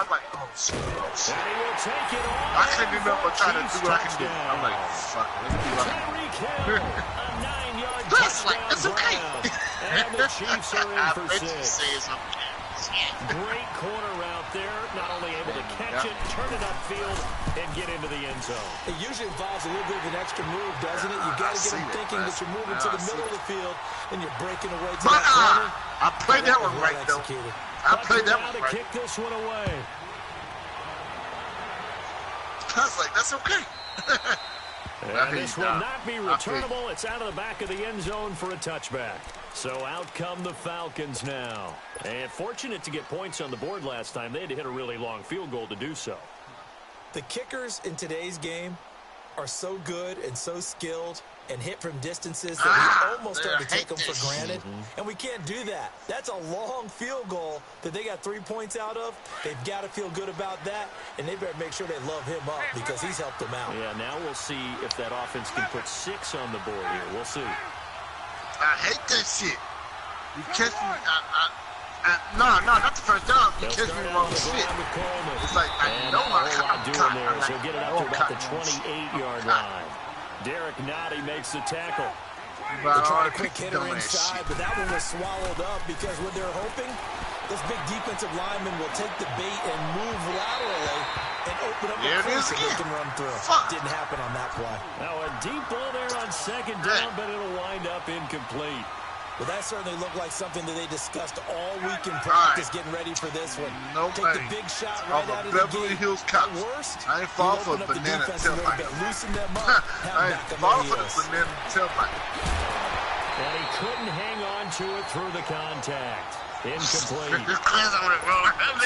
Speaker 4: was like, oh shit.
Speaker 3: And he will take it on.
Speaker 4: I couldn't do nothing but try to do what I can do. I'm like, fuck it. Let's do what I can do.
Speaker 3: Tyreek Hill, a 9-yard
Speaker 4: That's like,
Speaker 3: touchdown
Speaker 4: it's okay.
Speaker 3: grab. And the Chiefs are in for 6.
Speaker 4: It's okay.
Speaker 3: Great corner route there. Not only able to catch it, turn it upfield, and get into the end zone.
Speaker 5: It usually involves a little bit of an extra move, doesn't it? You got to get them thinking that you're moving to the middle of the field and you're breaking away to that corner.
Speaker 4: I played that one right, though. I played that one right.
Speaker 3: Kick this one away.
Speaker 4: I was like, that's okay.
Speaker 3: And this will not be returnable. It's out of the back of the end zone for a touchback. So out come the Falcons now. And fortunate to get points on the board last time. They had to hit a really long field goal to do so.
Speaker 5: The kickers in today's game are so good and so skilled and hit from distances that we almost start to take them for granted. And we can't do that. That's a long field goal that they got 3 points out of. They've got to feel good about that, and they better make sure they love him up because he's helped them out.
Speaker 3: Yeah, now we'll see if that offense can put 6 on the board here. We'll see.
Speaker 4: I hate that shit. You catch me. No, not the first down. You catch me wrong shit. It's like, I know I can't do
Speaker 3: there. So get it up to about the 28-yard line. Derek Nottie makes the tackle.
Speaker 5: They try a quick hitter inside, but that one was swallowed up because what they're hoping, this big defensive lineman will take the bait and move laterally and open up a crease that they can run through. Didn't happen on that play.
Speaker 3: Now a deep ball there on second down, but it'll wind up incomplete.
Speaker 5: Well, that certainly looked like something that they discussed all week in practice, getting ready for this one. Take the big shot right out of the
Speaker 4: Beverly Hills Cops. I ain't fall for a banana tailpipe.
Speaker 5: Loosen them up.
Speaker 4: I ain't fall for the banana tailpipe.
Speaker 3: And he couldn't hang on to it through the contact. Incomplete.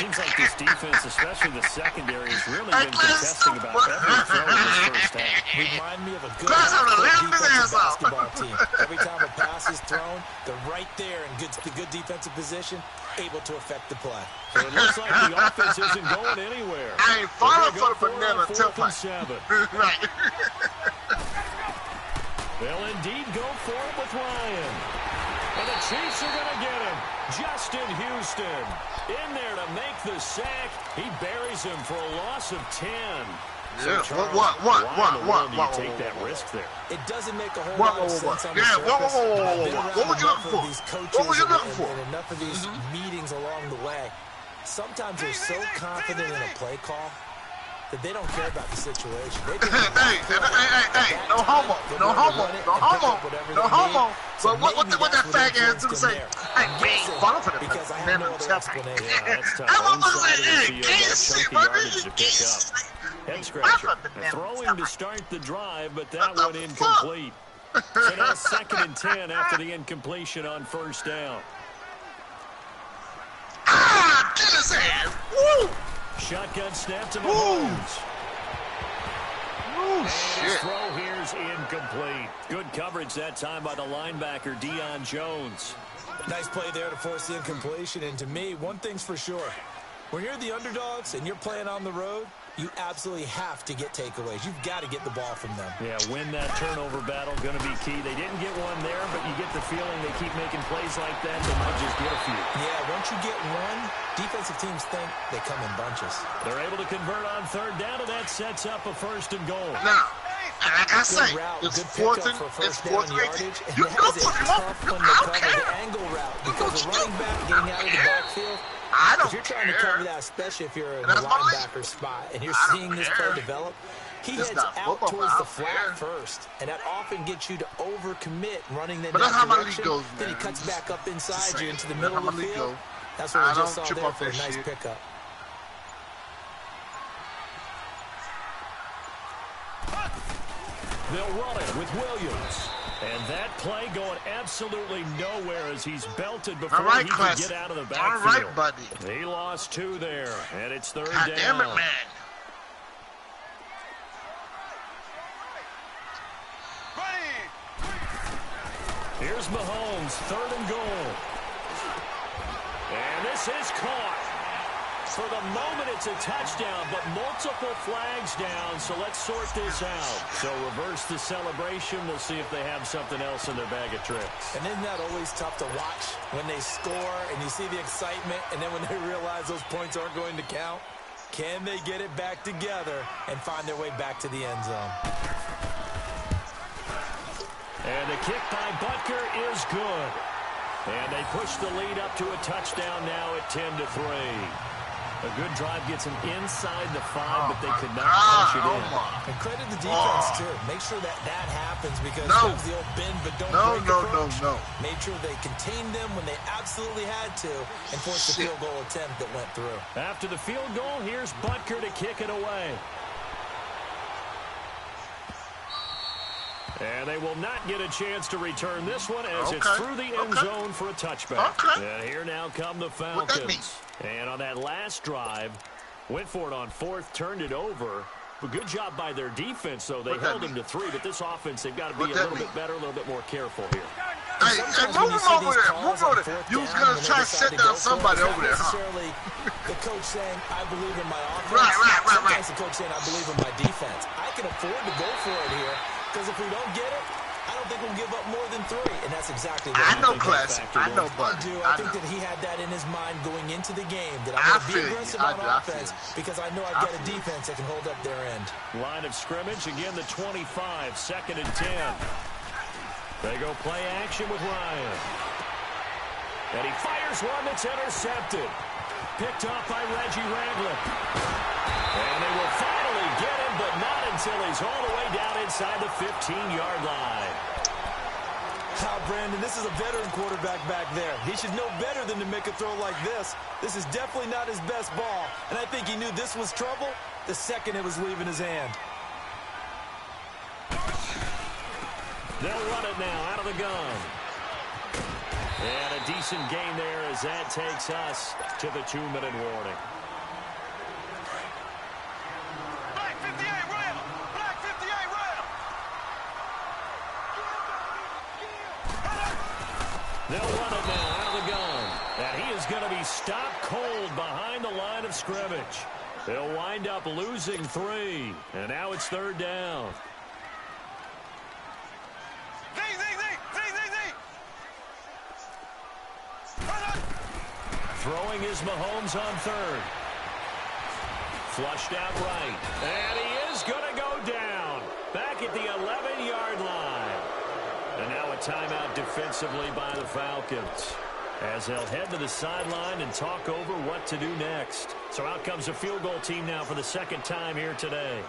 Speaker 3: Seems like this defense, especially the secondary, has really been contesting about every throw in this first half.
Speaker 5: Remind me of a good defensive basketball team. Every time a pass is thrown, they're right there in good defensive position, able to affect the play.
Speaker 3: So it looks like the offense isn't going anywhere.
Speaker 4: I ain't falling for the banana tailpipe. Right.
Speaker 3: They'll indeed go for it with Ryan. And the Chiefs are going to get him. Justin Houston in there to make the sack. He buries him for a loss of 10.
Speaker 4: Yeah,
Speaker 3: so
Speaker 4: what?
Speaker 3: Do you take that risk there?
Speaker 5: It doesn't make a whole lot of sense on the surface.
Speaker 4: What was you looking for? What was you looking for?
Speaker 5: And enough of these meetings along the way. Sometimes they're so confident in a play call that they don't care about the situation.
Speaker 4: Hey, no homo. But what that fag ass do say? Hey, man, follow for the
Speaker 5: because I have no other explanation.
Speaker 3: Yeah, that's tough. One side of the field, that chunky yardage to pick up. Head scratcher. Throwing to start the drive, but that one incomplete. So now 2nd and 10 after the incompletion on first down.
Speaker 4: Get his ass! Woo!
Speaker 3: Shotgun snap to Mahomes. And his throw here's incomplete. Good coverage that time by the linebacker, Deion Jones.
Speaker 5: Nice play there to force the incompletion. And to me, one thing's for sure. When you're the underdogs and you're playing on the road, you absolutely have to get takeaways. You've got to get the ball from them.
Speaker 3: Yeah, win that turnover battle, going to be key. They didn't get one there, but you get the feeling they keep making plays like that, they might just get a few.
Speaker 5: Yeah, once you get one, defensive teams think they come in bunches.
Speaker 3: They're able to convert on third down, and that sets up a 1st and goal.
Speaker 4: Now, like I say, it's 4th and 18. You know what you want. I don't care.
Speaker 5: The angle route, because the running back getting out of the backfield, if you're trying to cover that, especially if you're in the linebacker spot and you're seeing this play develop, he heads out towards the flat first, and that often gets you to overcommit running in that direction. Then he cuts back up inside you into the middle of the field. That's what we just saw there for a nice pickup.
Speaker 3: They'll run it with Williams. And that play going absolutely nowhere as he's belted before he can get out of the backfield.
Speaker 4: All right, buddy.
Speaker 3: He lost 2 there, and it's 3rd
Speaker 4: God
Speaker 3: down.
Speaker 4: Damn it, man.
Speaker 3: Here's Mahomes, 3rd and goal. And this is caught. For the moment, it's a touchdown, but multiple flags down, so let's sort this out. So reverse the celebration. We'll see if they have something else in their bag of tricks.
Speaker 5: And isn't that always tough to watch when they score and you see the excitement, and then when they realize those points aren't going to count? Can they get it back together and find their way back to the end zone?
Speaker 3: And the kick by Butker is good. And they push the lead up to a touchdown now at 10-3. A good drive gets them inside the 5, but they could not punch it in.
Speaker 5: And credit the defense, too. Make sure that happens because sometimes the old bend but don't break approach. Made sure they contained them when they absolutely had to and forced the field goal attempt that went through.
Speaker 3: After the field goal, here's Butker to kick it away. And they will not get a chance to return this one as it's through the end zone for a touchback. And here now come the Falcons. And on that last drive, went for it on fourth, turned it over. But good job by their defense, though. They held them to 3, but this offense, they've got to be a little bit better, a little bit more careful here.
Speaker 4: Hey, move him over there. Move over there. You was going to try to set down somebody over there, huh?
Speaker 5: The coach saying, I believe in my offense.
Speaker 4: Right.
Speaker 5: Sometimes the coach saying, I believe in my defense. I can afford to go for it here, because if we don't get it, I don't think we'll give up more than 3, and that's exactly what
Speaker 4: I know, Classic. I know, buddy.
Speaker 5: I think that he had that in his mind going into the game, that I'm going to be aggressive on offense because I know I've got a defense that can hold up their end.
Speaker 3: Line of scrimmage, again the 25, 2nd and 10. They go play action with Ryan. And he fires one that's intercepted. Picked off by Reggie Ragland. And they will finally get him, but not until he's all the way down inside the 15-yard line.
Speaker 5: Brandon, this is a veteran quarterback back there. He should know better than to make a throw like this. This is definitely not his best ball, and I think he knew this was trouble the second it was leaving his hand.
Speaker 3: They'll run it now out of the gun. And a decent gain there as that takes us to the 2-minute warning. They'll run it now out of the gun. And he is going to be stopped cold behind the line of scrimmage. They'll wind up losing 3. And now it's 3rd down. Throwing is Mahomes on 3rd. Flushed out right. And he is going to go down. Back at the 11-yard line. And now a timeout defensively by the Falcons, as they'll head to the sideline and talk over what to do next. So out comes a field goal team now for the 2nd time here today.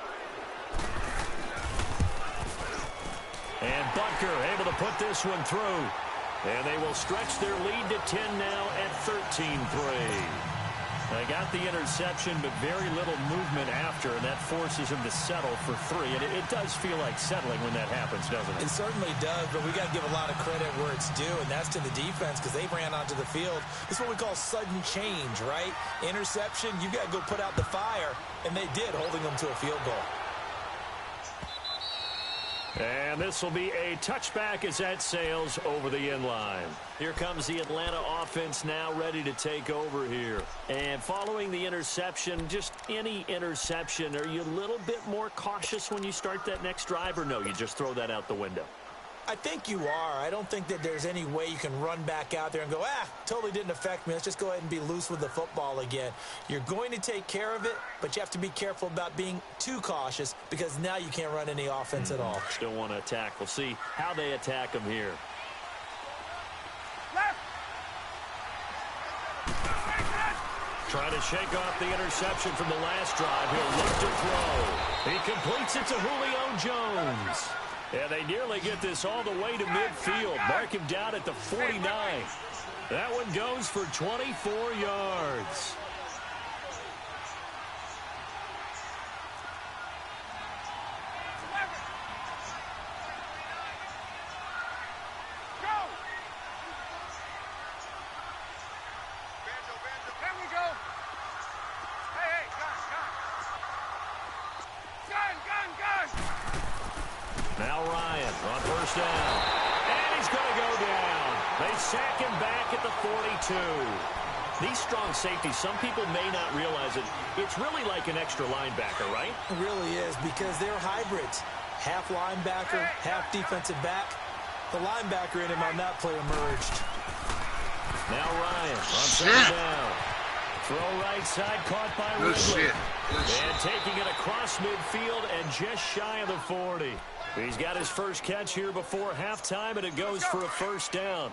Speaker 3: And Butker able to put this one through. And they will stretch their lead to 10 now at 13-3. They got the interception, but very little movement after, and that forces him to settle for 3. And it does feel like settling when that happens, doesn't it?
Speaker 5: It certainly does, but we got to give a lot of credit where it's due, and that's to the defense because they ran onto the field. This is what we call sudden change, right? Interception, you got to go put out the fire, and they did, holding them to a field goal.
Speaker 3: And this will be a touchback as that sails over the end line. Here comes the Atlanta offense now ready to take over here. And following the interception, just any interception, are you a little bit more cautious when you start that next drive, or no, you just throw that out the window?
Speaker 5: I think you are. I don't think that there's any way you can run back out there and go, totally didn't affect me. Let's just go ahead and be loose with the football again. You're going to take care of it, but you have to be careful about being too cautious because now you can't run any offense at all.
Speaker 3: Still want to attack. We'll see how they attack them here. Trying to shake off the interception from the last drive. He'll look to throw. He completes it to Julio Jones. And they nearly get this all the way to midfield. Mark him down at the 49. That one goes for 24 yards. Now Ryan on 1st down. And he's going to go down. They sack him back at the 42. These strong safeties, some people may not realize it. It's really like an extra linebacker, right?
Speaker 5: It really is because they're hybrids. Half linebacker, half defensive back. The linebacker in him on that play emerged.
Speaker 3: Now Ryan on 2nd down. Throw right side caught by Ridley. And taking it across midfield and just shy of the 40. He's got his first catch here before halftime, and it goes for a 1st down.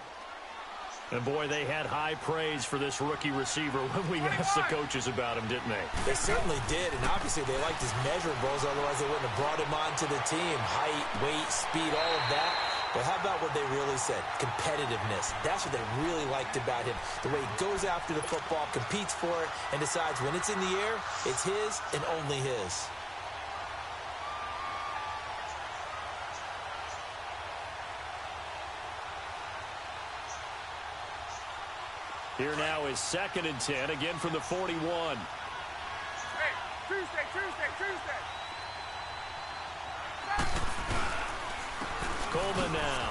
Speaker 3: And, boy, they had high praise for this rookie receiver when we asked the coaches about him, didn't they?
Speaker 5: They certainly did, and obviously they liked his measurables, otherwise they wouldn't have brought him onto the team. Height, weight, speed, all of that. But how about what they really said? Competitiveness. That's what they really liked about him. The way he goes after the football, competes for it, and decides when it's in the air, it's his and only his.
Speaker 3: Here now is 2nd and 10, again from the 41.
Speaker 6: Hey, Tuesday.
Speaker 3: Coleman now.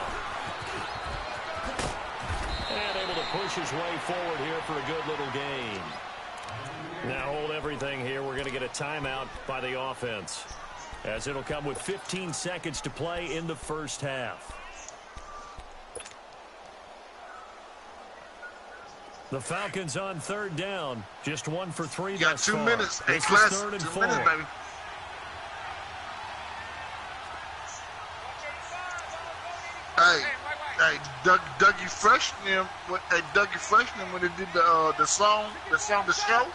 Speaker 3: And able to push his way forward here for a good little gain. Now hold everything here. We're going to get a timeout by the offense, as it'll come with 15 seconds to play in the first half. The Falcons on 3rd down. Just 1 for 3
Speaker 4: You got
Speaker 3: thus
Speaker 4: 2
Speaker 3: far.
Speaker 4: minutes. Hey,
Speaker 3: This is
Speaker 4: class,
Speaker 3: 3rd and
Speaker 4: 2
Speaker 3: 4.
Speaker 4: minutes, baby. Hey, Dougie Freshman, Dougie Freshman when they did the show.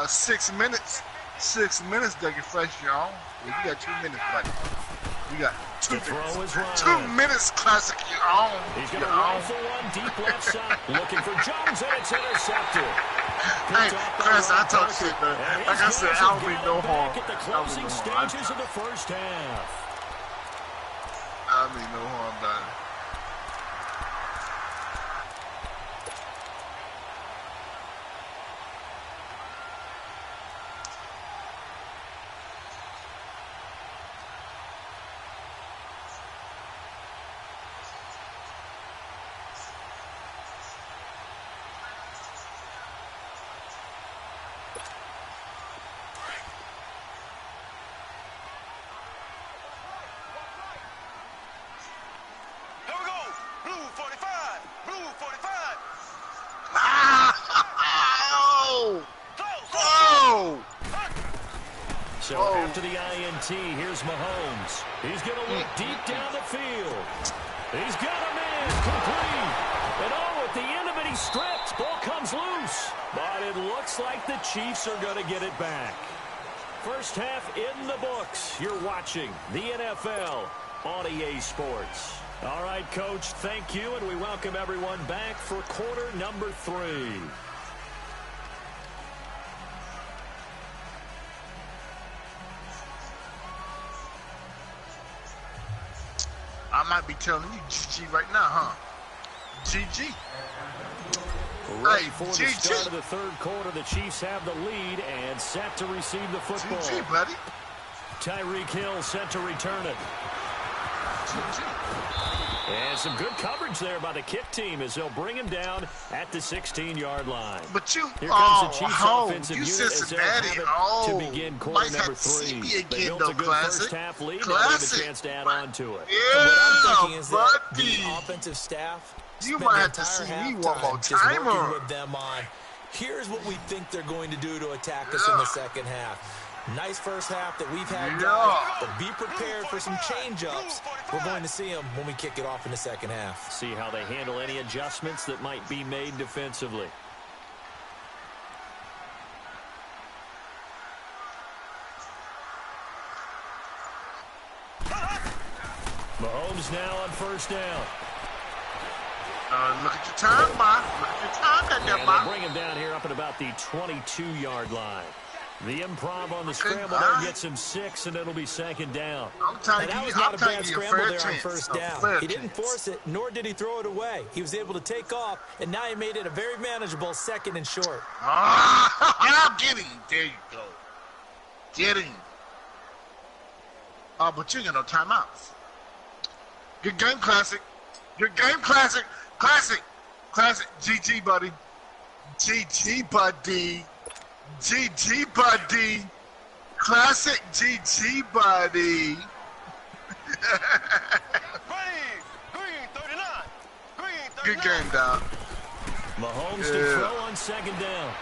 Speaker 4: 6 minutes. 6 minutes, Dougie Freshman, y'all. Yeah, you got 2 minutes, buddy. You got 2 minutes.
Speaker 3: Throw is right.
Speaker 4: 2 minutes, classic. You're on.
Speaker 3: He's going to rifle one deep left side, looking for Jones, and it's intercepted.
Speaker 4: Hey, Chris, I talk shit, man. Like I said, I don't mean no harm.
Speaker 3: At the closing stages of the first half.
Speaker 4: I mean no harm, man.
Speaker 3: So after the INT, here's Mahomes. He's going to look deep down the field. He's got a man complete. And at the end of it, he stripped. Ball comes loose. But it looks like the Chiefs are going to get it back. First half in the books. You're watching the NFL on EA Sports. All right, Coach, thank you, and we welcome everyone back for quarter number 3.
Speaker 4: I might be telling you GG right now, huh? GG.
Speaker 3: Ready for the start of the 3rd quarter. The Chiefs have the lead and set to receive the football.
Speaker 4: GG, buddy.
Speaker 3: Tyreek Hill set to return it.
Speaker 4: GG.
Speaker 3: And some good coverage there by the kick team as they'll bring him down at the 16-yard line.
Speaker 4: But you,
Speaker 3: Here comes the Chiefs offensive
Speaker 4: you
Speaker 3: unit
Speaker 4: Cincinnati.
Speaker 3: as they'll have it to begin quarter number 3. They built a good first half lead. Now they have a chance to add on to it.
Speaker 4: Yeah,
Speaker 5: what I'm thinking is that
Speaker 4: buddy.
Speaker 5: the offensive staff
Speaker 4: You might have to see me one more
Speaker 5: just
Speaker 4: time.
Speaker 5: working with them on, here's what we think they're going to do to attack us in the second half. Nice first half that we've had, guys, but be prepared for some change-ups. We're going to see them when we kick it off in the second half.
Speaker 3: See how they handle any adjustments that might be made defensively. Mahomes now on first down.
Speaker 4: Look at your time, Bob. Look at your time,
Speaker 3: And they'll bring him down here up at about the 22-yard line. The improv on the scramble there gets him 6, and it'll be second down.
Speaker 5: And that was not a bad scramble there on first down. He didn't force it, nor did he throw it away. He was able to take off, and now he made it a very manageable 2nd and short.
Speaker 4: I'll get him. There you go. Get him. Oh, but you got no timeouts. Good game, Classic. Good game, Classic. Classic. Classic. GG, buddy. GG, buddy. GG, buddy. Classic GG, buddy. Good game, dog.
Speaker 3: Mahomes to throw on second down.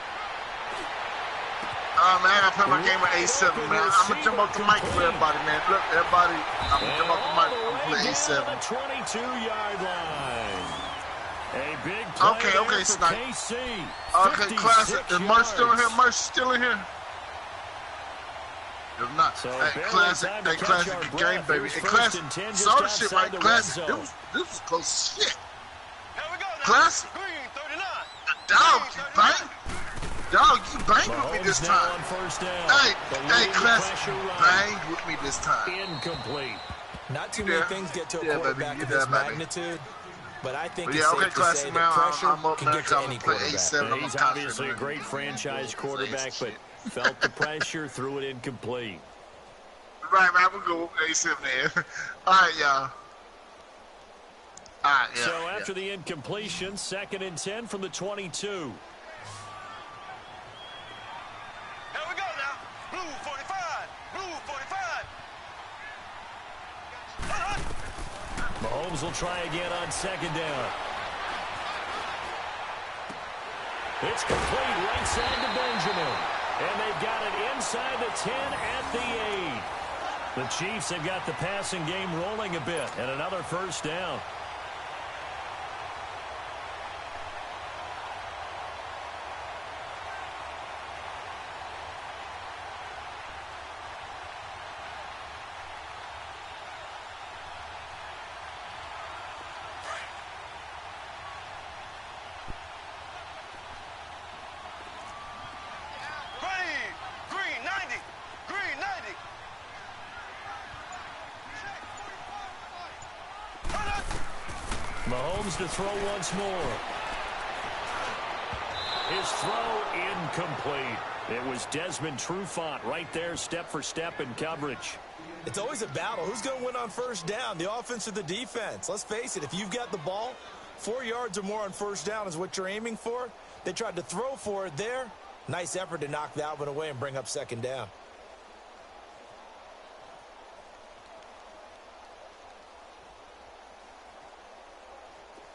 Speaker 4: Oh, man, I play my game with A7, man. I'm going to jump off the mic for everybody, man. Look, everybody, I'm going to jump off the mic and play A7.
Speaker 3: The 22-yard line. A big play
Speaker 4: Okay,
Speaker 3: for
Speaker 4: Snipe.
Speaker 3: KC.
Speaker 4: Okay, Classic. Is Merch still in here? Merch still in here? If not,
Speaker 3: So
Speaker 4: hey, Classic, hey, Classic, good game, baby. Hey, Classic, saw the shit, right? Classic, this was close as shit. Classic. Dog, you bang. Dog, you banged with me this time. Hey, Classic, you banged with me this time.
Speaker 3: Incomplete.
Speaker 5: Not too many things get to a quarterback of this magnitude. But I think
Speaker 4: yeah,
Speaker 5: it's safe to say that pressure can get to any quarterback.
Speaker 3: He's obviously a great franchise quarterback, but felt the pressure, threw it incomplete.
Speaker 4: Right, we'll go A7 there. All right, y'all. All right, yeah.
Speaker 3: So after the incompletion, 2nd and 10 from the 22.
Speaker 6: Here we go now. Blue 45. Blue 45.
Speaker 3: Mahomes will try again on 2nd down. It's complete right side to Benjamin. And they've got it inside the 10 at the 8. The Chiefs have got the passing game rolling a bit, and another 1st down.
Speaker 6: Green 90. Green 90.
Speaker 3: Mahomes to throw once more. His throw incomplete. It was Desmond Trufant right there, step for step in coverage.
Speaker 5: It's always a battle. Who's going to win on 1st down, the offense or the defense? Let's face it, if you've got the ball, 4 yards or more on 1st down is what you're aiming for. They tried to throw for it there. Nice effort to knock that one away and bring up 2nd down.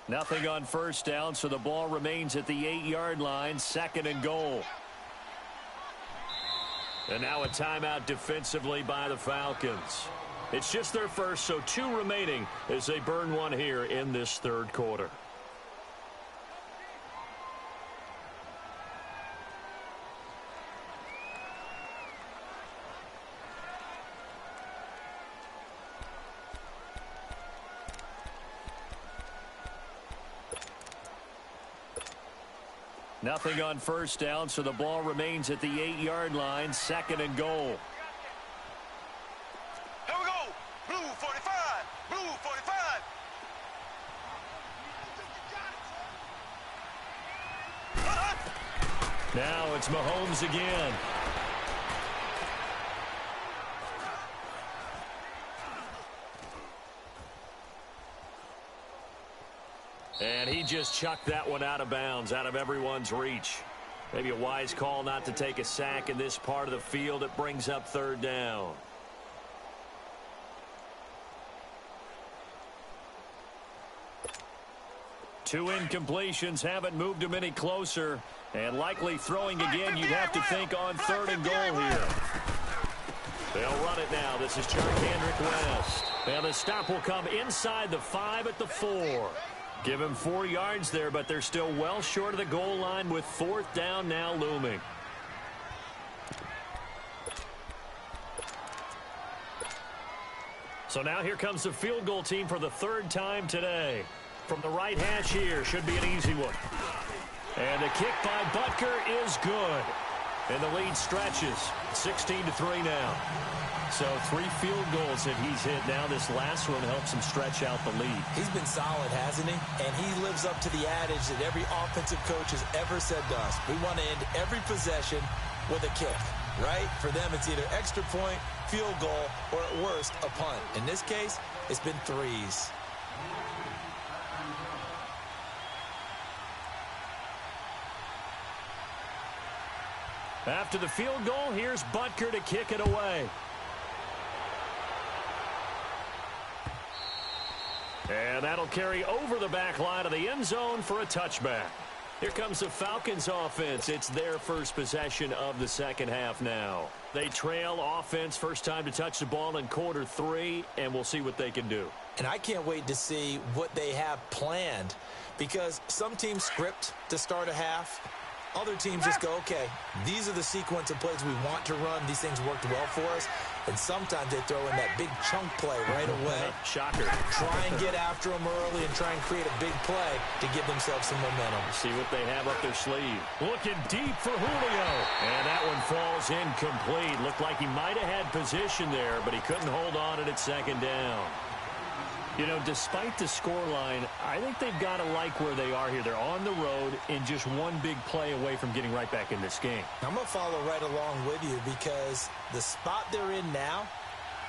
Speaker 3: Nothing on 1st down, so the ball remains at the 8-yard line, 2nd and goal. And now a timeout defensively by the Falcons. It's just their first, so 2 remaining as they burn one here in this 3rd quarter. Nothing on 1st down, so the ball remains at the 8-yard line, 2nd and goal.
Speaker 6: Here we go. Blue 45. Blue 45.
Speaker 3: Now it's Mahomes again. And he just chucked that one out of bounds, out of everyone's reach. Maybe a wise call not to take a sack in this part of the field. It brings up 3rd down. Two incompletions haven't moved him any closer. And likely throwing again, you'd have to think on 3rd and goal here. They'll run it now. This is Charkandrick West. And the stop will come inside the 5 at the 4. Give him 4 yards there, but they're still well short of the goal line with 4th down now looming. So now here comes the field goal team for the 3rd time today. From the right hash here, should be an easy one. And the kick by Butker is good. And the lead stretches, 16-3 now. So 3 field goals that he's hit now. This last one helps him stretch out the lead.
Speaker 5: He's been solid, hasn't he? And he lives up to the adage that every offensive coach has ever said to us. We want to end every possession with a kick, right? For them, it's either extra point, field goal, or at worst, a punt. In this case, it's been 3s.
Speaker 3: After the field goal, here's Butker to kick it away. And that'll carry over the back line of the end zone for a touchback. Here comes the Falcons offense. It's their first possession of the 2nd half now. They trail offense, first time to touch the ball in quarter 3, and we'll see what they can do.
Speaker 5: And I can't wait to see what they have planned, because some teams script to start a half. Other teams just go, okay, these are the sequence of plays we want to run. These things worked well for us. And sometimes they throw in that big chunk play right away.
Speaker 3: Shocker.
Speaker 5: Try and get after them early and try and create a big play to give themselves some momentum.
Speaker 3: See what they have up their sleeve. Looking deep for Julio. And that one falls incomplete. Looked like he might have had position there, but he couldn't hold on at 2nd down. You know, despite the scoreline, I think they've got to like where they are here. They're on the road and just one big play away from getting right back in this game.
Speaker 5: I'm going to follow right along with you because the spot they're in now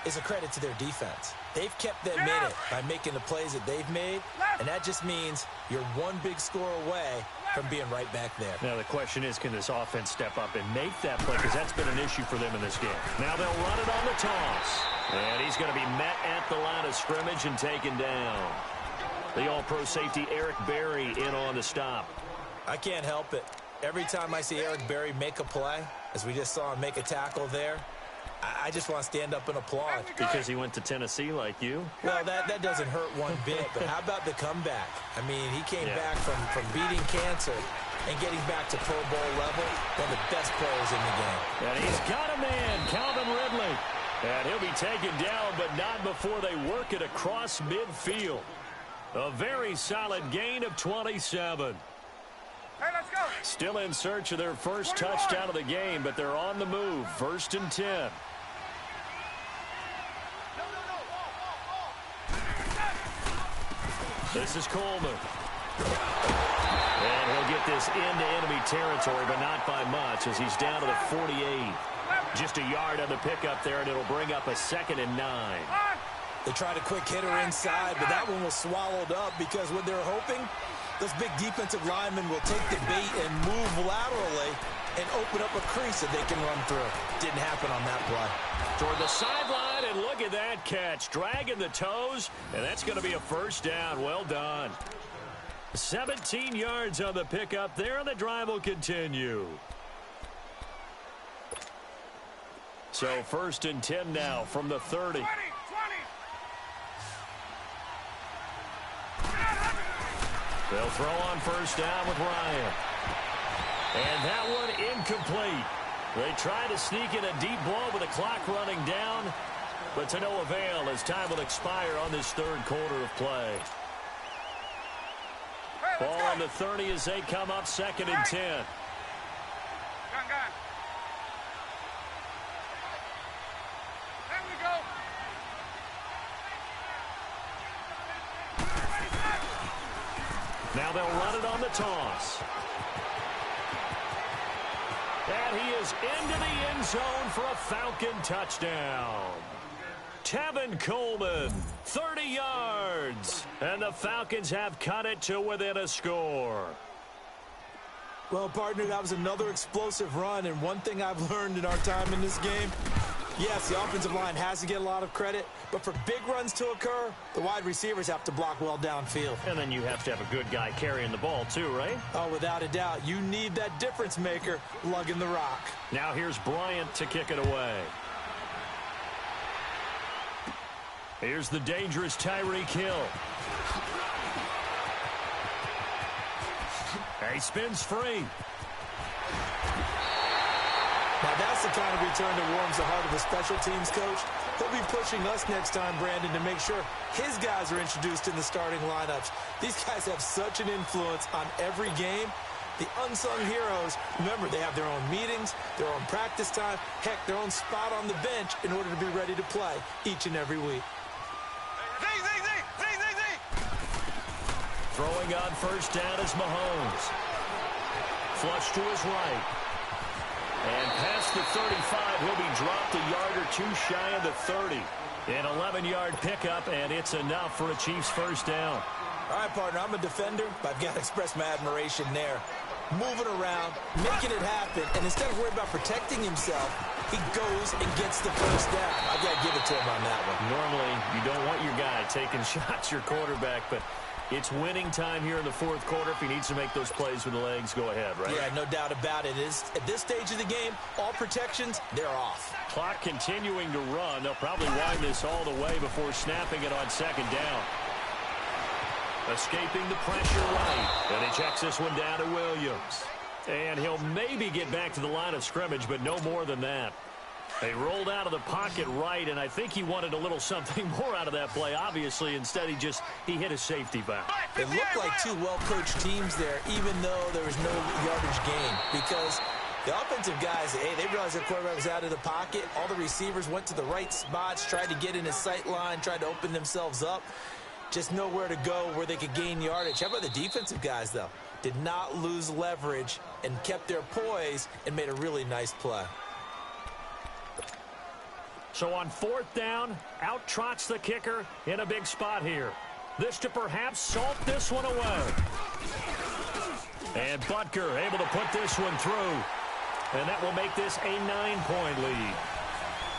Speaker 5: is a credit to their defense. They've kept them in it by making the plays that they've made, and that just means you're one big score away from being right back there.
Speaker 3: Now the question is, can this offense step up and make that play? Because that's been an issue for them in this game. Now they'll run it on the toss. And he's going to be met at the line of scrimmage and taken down. The all-pro safety Eric Berry in on the stop.
Speaker 5: I can't help it. Every time I see Eric Berry make a play, as we just saw him make a tackle there, I just want to stand up and applaud.
Speaker 3: Because he went to Tennessee like you?
Speaker 5: Well, that doesn't hurt one bit, but how about the comeback? I mean, he came back from beating cancer and getting back to Pro Bowl level, one of the best players in the game.
Speaker 3: And he's got a man, Calvin Ridley. And he'll be taken down, but not before they work it across midfield. A very solid gain of 27.
Speaker 6: Hey, let's go.
Speaker 3: Still in search of their first touchdown of the game, but they're on the move. 1st and 10. This is Coleman. And he'll get this into enemy territory, but not by much as he's down to the 48. Just a yard on the pickup there, and it'll bring up a 2nd and 9.
Speaker 5: They tried a quick hitter inside, but that one was swallowed up because what they're hoping, those big defensive linemen will take the bait and move laterally and open up a crease that they can run through. Didn't happen on that play.
Speaker 3: Toward the sideline, and look at that catch. Dragging the toes, and that's going to be a 1st down. Well done. 17 yards on the pickup there, and the drive will continue. So 1st and 10 now from the 30. They'll throw on 1st down with Ryan. And that one incomplete. They try to sneak in a deep ball with the clock running down, but to no avail as time will expire on this 3rd quarter of play. Ball on the 30 as they come up 2nd and 10.
Speaker 6: Gun. There we go.
Speaker 3: Now they'll run it on the toss. And he is into the end zone for a Falcon touchdown. Tevin Coleman, 30 yards. And the Falcons have cut it to within a score.
Speaker 5: Well, partner, that was another explosive run, and one thing I've learned in our time in this game, yes, the offensive line has to get a lot of credit, but for big runs to occur, the wide receivers have to block well downfield.
Speaker 3: And then you have to have a good guy carrying the ball too, right?
Speaker 5: Oh, without a doubt. You need that difference maker lugging the rock.
Speaker 3: Now here's Bryant to kick it away. Here's the dangerous Tyreek Hill. He spins free.
Speaker 5: Now that's the kind of return that warms the heart of a special teams coach. He'll be pushing us next time, Brandon, to make sure his guys are introduced in the starting lineups. These guys have such an influence on every game. The unsung heroes, remember, they have their own meetings, their own practice time, heck, their own spot on the bench in order to be ready to play each and every week.
Speaker 3: Throwing on 1st down is Mahomes. Flush to his right. And past the 35, he'll be dropped a yard or two shy of the 30. An 11-yard pickup, and it's enough for a Chiefs 1st down.
Speaker 5: All right, partner, I'm a defender, but I've got to express my admiration there. Moving around, making it happen, and instead of worrying about protecting himself, he goes and gets the 1st down. I've got to give it to him on that one.
Speaker 3: Normally, you don't want your guy taking shots, your quarterback, but it's winning time here in the 4th quarter. If he needs to make those plays with the legs, go ahead, right?
Speaker 5: Yeah, no doubt about it. At this stage of the game, all protections, they're off.
Speaker 3: Clock continuing to run. They'll probably wind this all the way before snapping it on 2nd down. Escaping the pressure right. And he checks this one down to Williams. And he'll maybe get back to the line of scrimmage, but no more than that. They rolled out of the pocket right, and I think he wanted a little something more out of that play. Obviously, instead he hit a safety valve.
Speaker 5: It looked like two well-coached teams there, even though there was no yardage gain, because the offensive guys, hey, they realized their quarterback was out of the pocket. All the receivers went to the right spots, tried to get in his sight line, tried to open themselves up. just nowhere to go where they could gain yardage. How about the defensive guys, though? Did not lose leverage and kept their poise and made a really nice play.
Speaker 3: So on 4th down, out trots the kicker in a big spot here. This to perhaps salt this one away. And Butker able to put this one through. And that will make this a 9-point lead.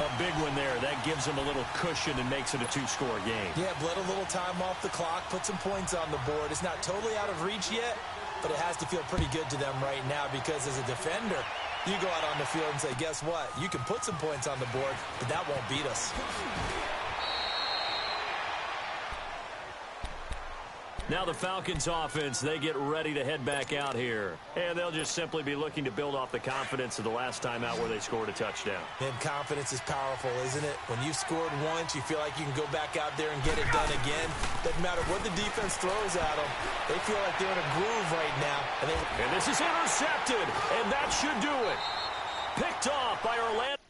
Speaker 3: A big one there. That gives them a little cushion and makes it a 2-score game.
Speaker 5: Yeah, bled a little time off the clock, put some points on the board. It's not totally out of reach yet, but it has to feel pretty good to them right now because as a defender, you go out on the field and say, guess what? You can put some points on the board, but that won't beat us.
Speaker 3: Now the Falcons offense, they get ready to head back out here. And they'll just simply be looking to build off the confidence of the last time out where they scored a touchdown.
Speaker 5: And confidence is powerful, isn't it? When you've scored once, you feel like you can go back out there and get it done again. Doesn't matter what the defense throws at them. They feel like they're in a groove right now. And
Speaker 3: this is intercepted, and that should do it. Picked off by Orlando.